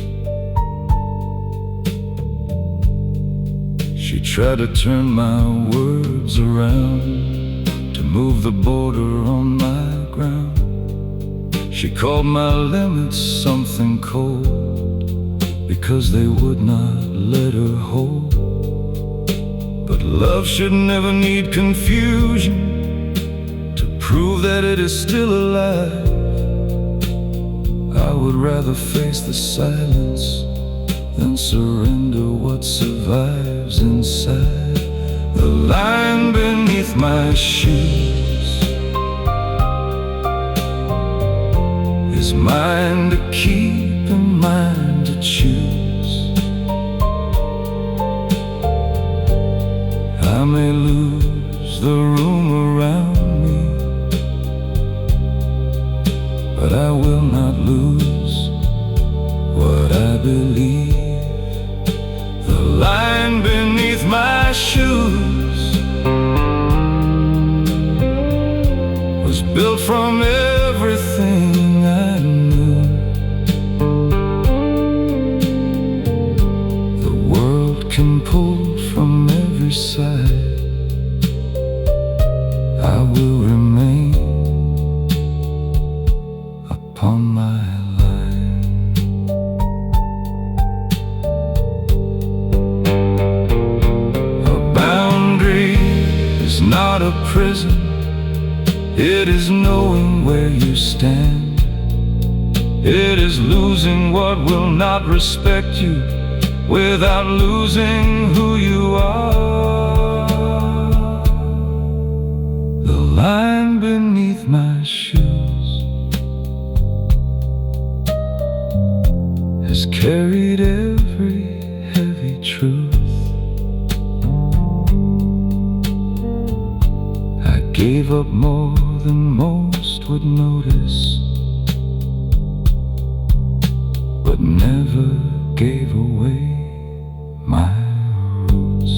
She tried to turn my words around, to move the border on my ground. She called my limits something cold, because they would not let her hold. But love should never need confusion, that it is still alive. I would rather face the silence than surrender what survives inside. The line beneath my shoes is mine to keep and mine to choose. I may lose the room around me, but I will not lose what I believe. The line beneath my shoes was built from everything I knew. The world can pull from every side. I will remain upon my line. A boundary is not a prison. It is knowing where you stand. It is losing what will not respect you without losing who you are. The line beneath my shoes has carried every heavy truth. I gave up more than most would notice, but never gave away my roots.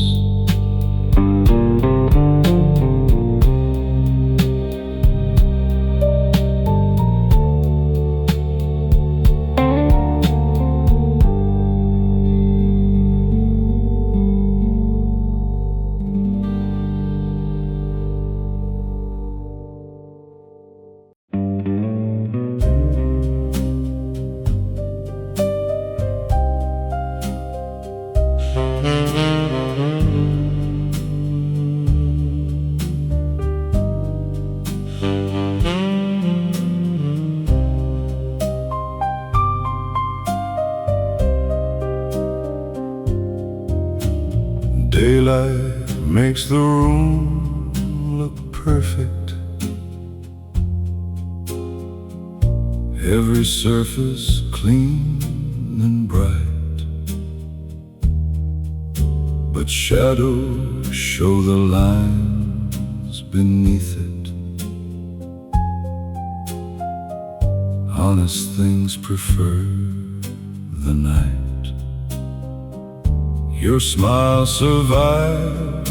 Daylight makes the room look perfect. Every surface clean and bright, but shadows show the lines beneath it. Honest things prefer the night. Your smile survived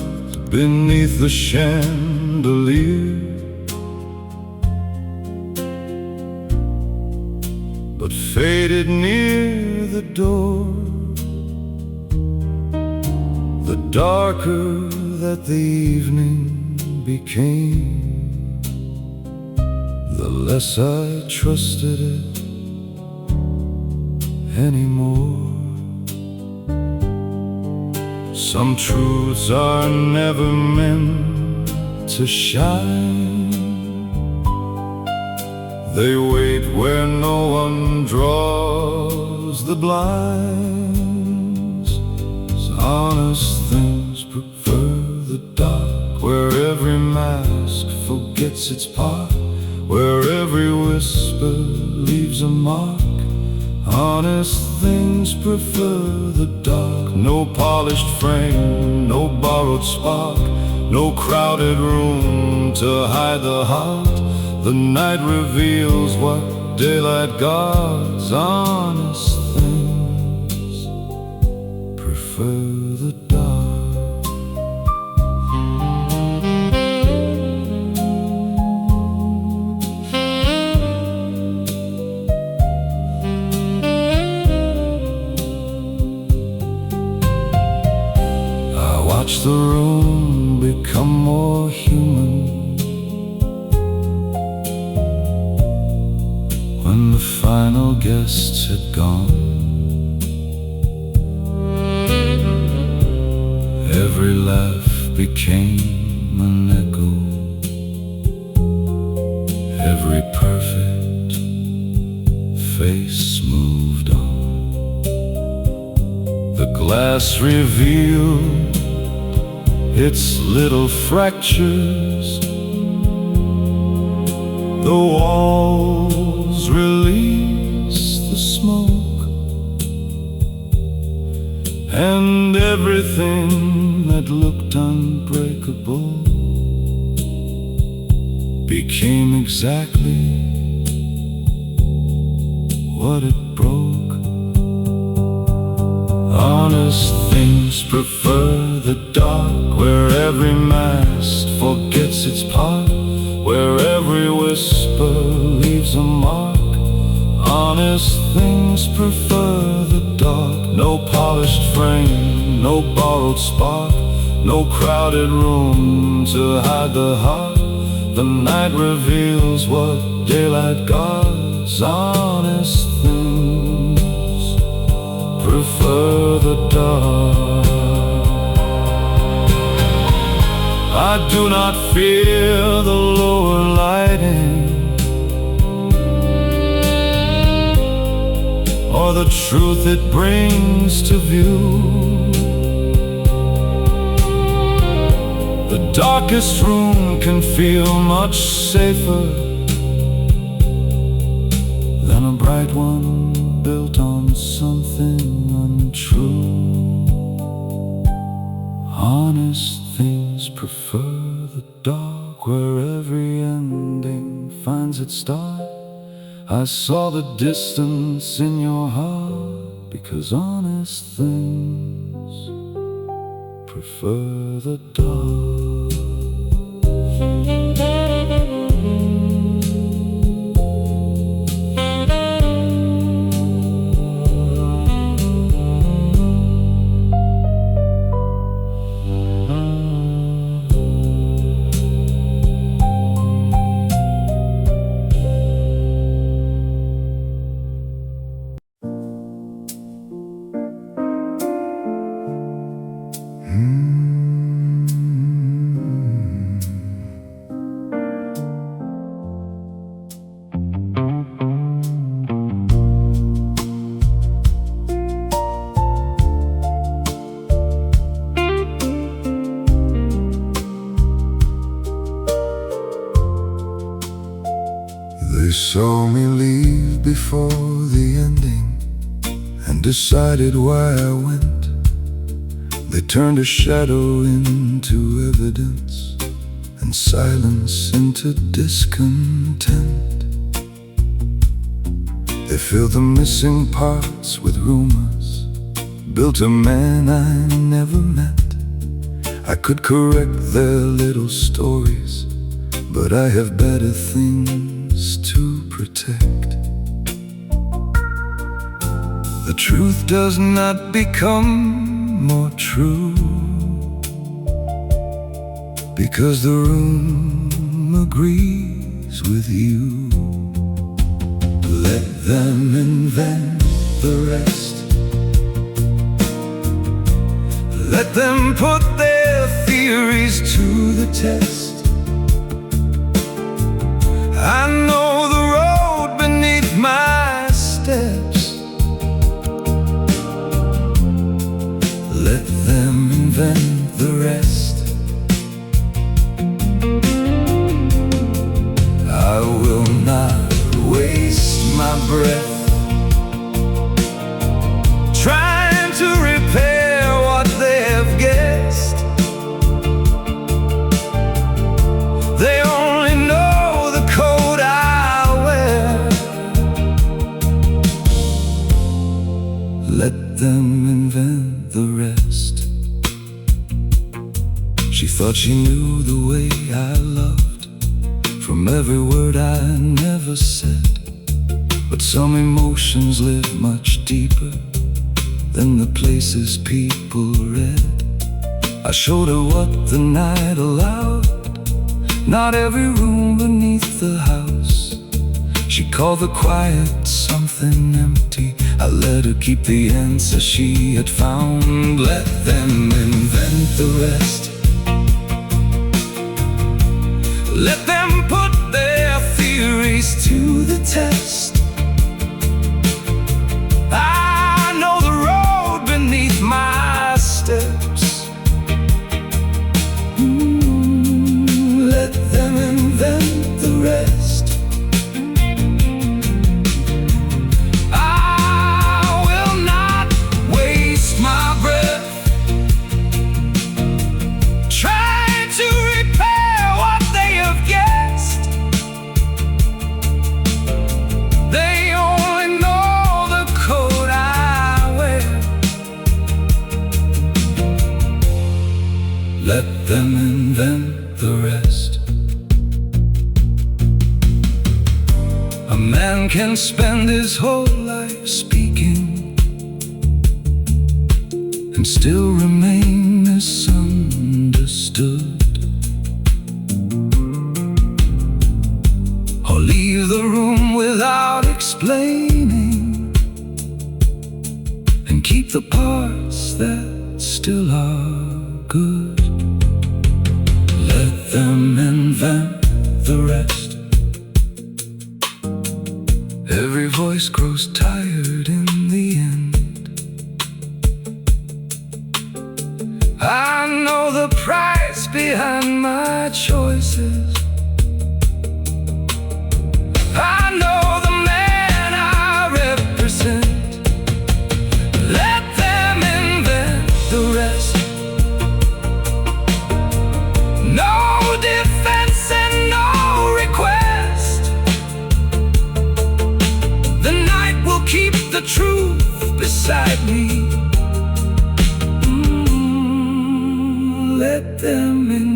beneath the chandelier, but faded near the door. The darker that the evening became, the less I trusted it anymore. Some truths are never meant to shine. They wait where no one draws the blinds. Honest things prefer the dark, where every mask forgets its part, where every whisper leaves a mark. Honest things prefer the dark. No polished frame, no borrowed spark, no crowded room to hide the heart. The night reveals what daylight guards. Honest things prefer the dark. Watch the room become more human when the final guests had gone. Every laugh became an echo, every perfect face moved on. The glass revealed its little fractures. The walls released the smoke, and everything that looked unbreakable became exactly what it broke. Honest things prefer the dark, where every mast forgets its part, where every whisper leaves a mark. Honest things prefer the dark. No polished frame, no borrowed spark, no crowded room to hide the heart. The night reveals what daylight guards. Honest things prefer the dark. I do not fear the lower lighting, or the truth it brings to view. The darkest room can feel much safer than a bright one built on something untrue. Honest things prefer the dark, where every ending finds its start. I saw the distance in your heart, because honest things prefer the dark. They saw me leave before the ending and decided why I went. They turned a shadow into evidence and silence into discontent. They filled the missing parts with rumors, built a man I never met. I could correct their little stories, but I have better things to protect. The truth does not become more true because the room agrees with you. Let them invent the rest. Let them put their theories to the test. I know the road beneath my steps. Let them invent the rest. I will not waste my breath trying to repair what they have guessed. They only know the coat I wear. Let them invent the rest. She thought she knew the way I loved from every word I never said. But some emotions live much deeper than the places people read. I showed her what the night allowed, not every room beneath the house. She called the quiet something empty. I let her keep the answer she had found. Let them invent the rest. Let them put their theory to the test. I know the road beneath my steps. Let them invent the rest. I will not waste my breath trying to repair what they have guessed. They only know the coat I wear. Let them invent the rest. A man can spend his whole life speaking and still remain misunderstood, or leave the room without explaining and keep the parts that still are good. Let them invent the rest. Every voice grows tired in the end. I know the price behind my choices. I know the man I represent. Let them invent the rest. No defense and no request. The night will keep the truth beside me. Let them in.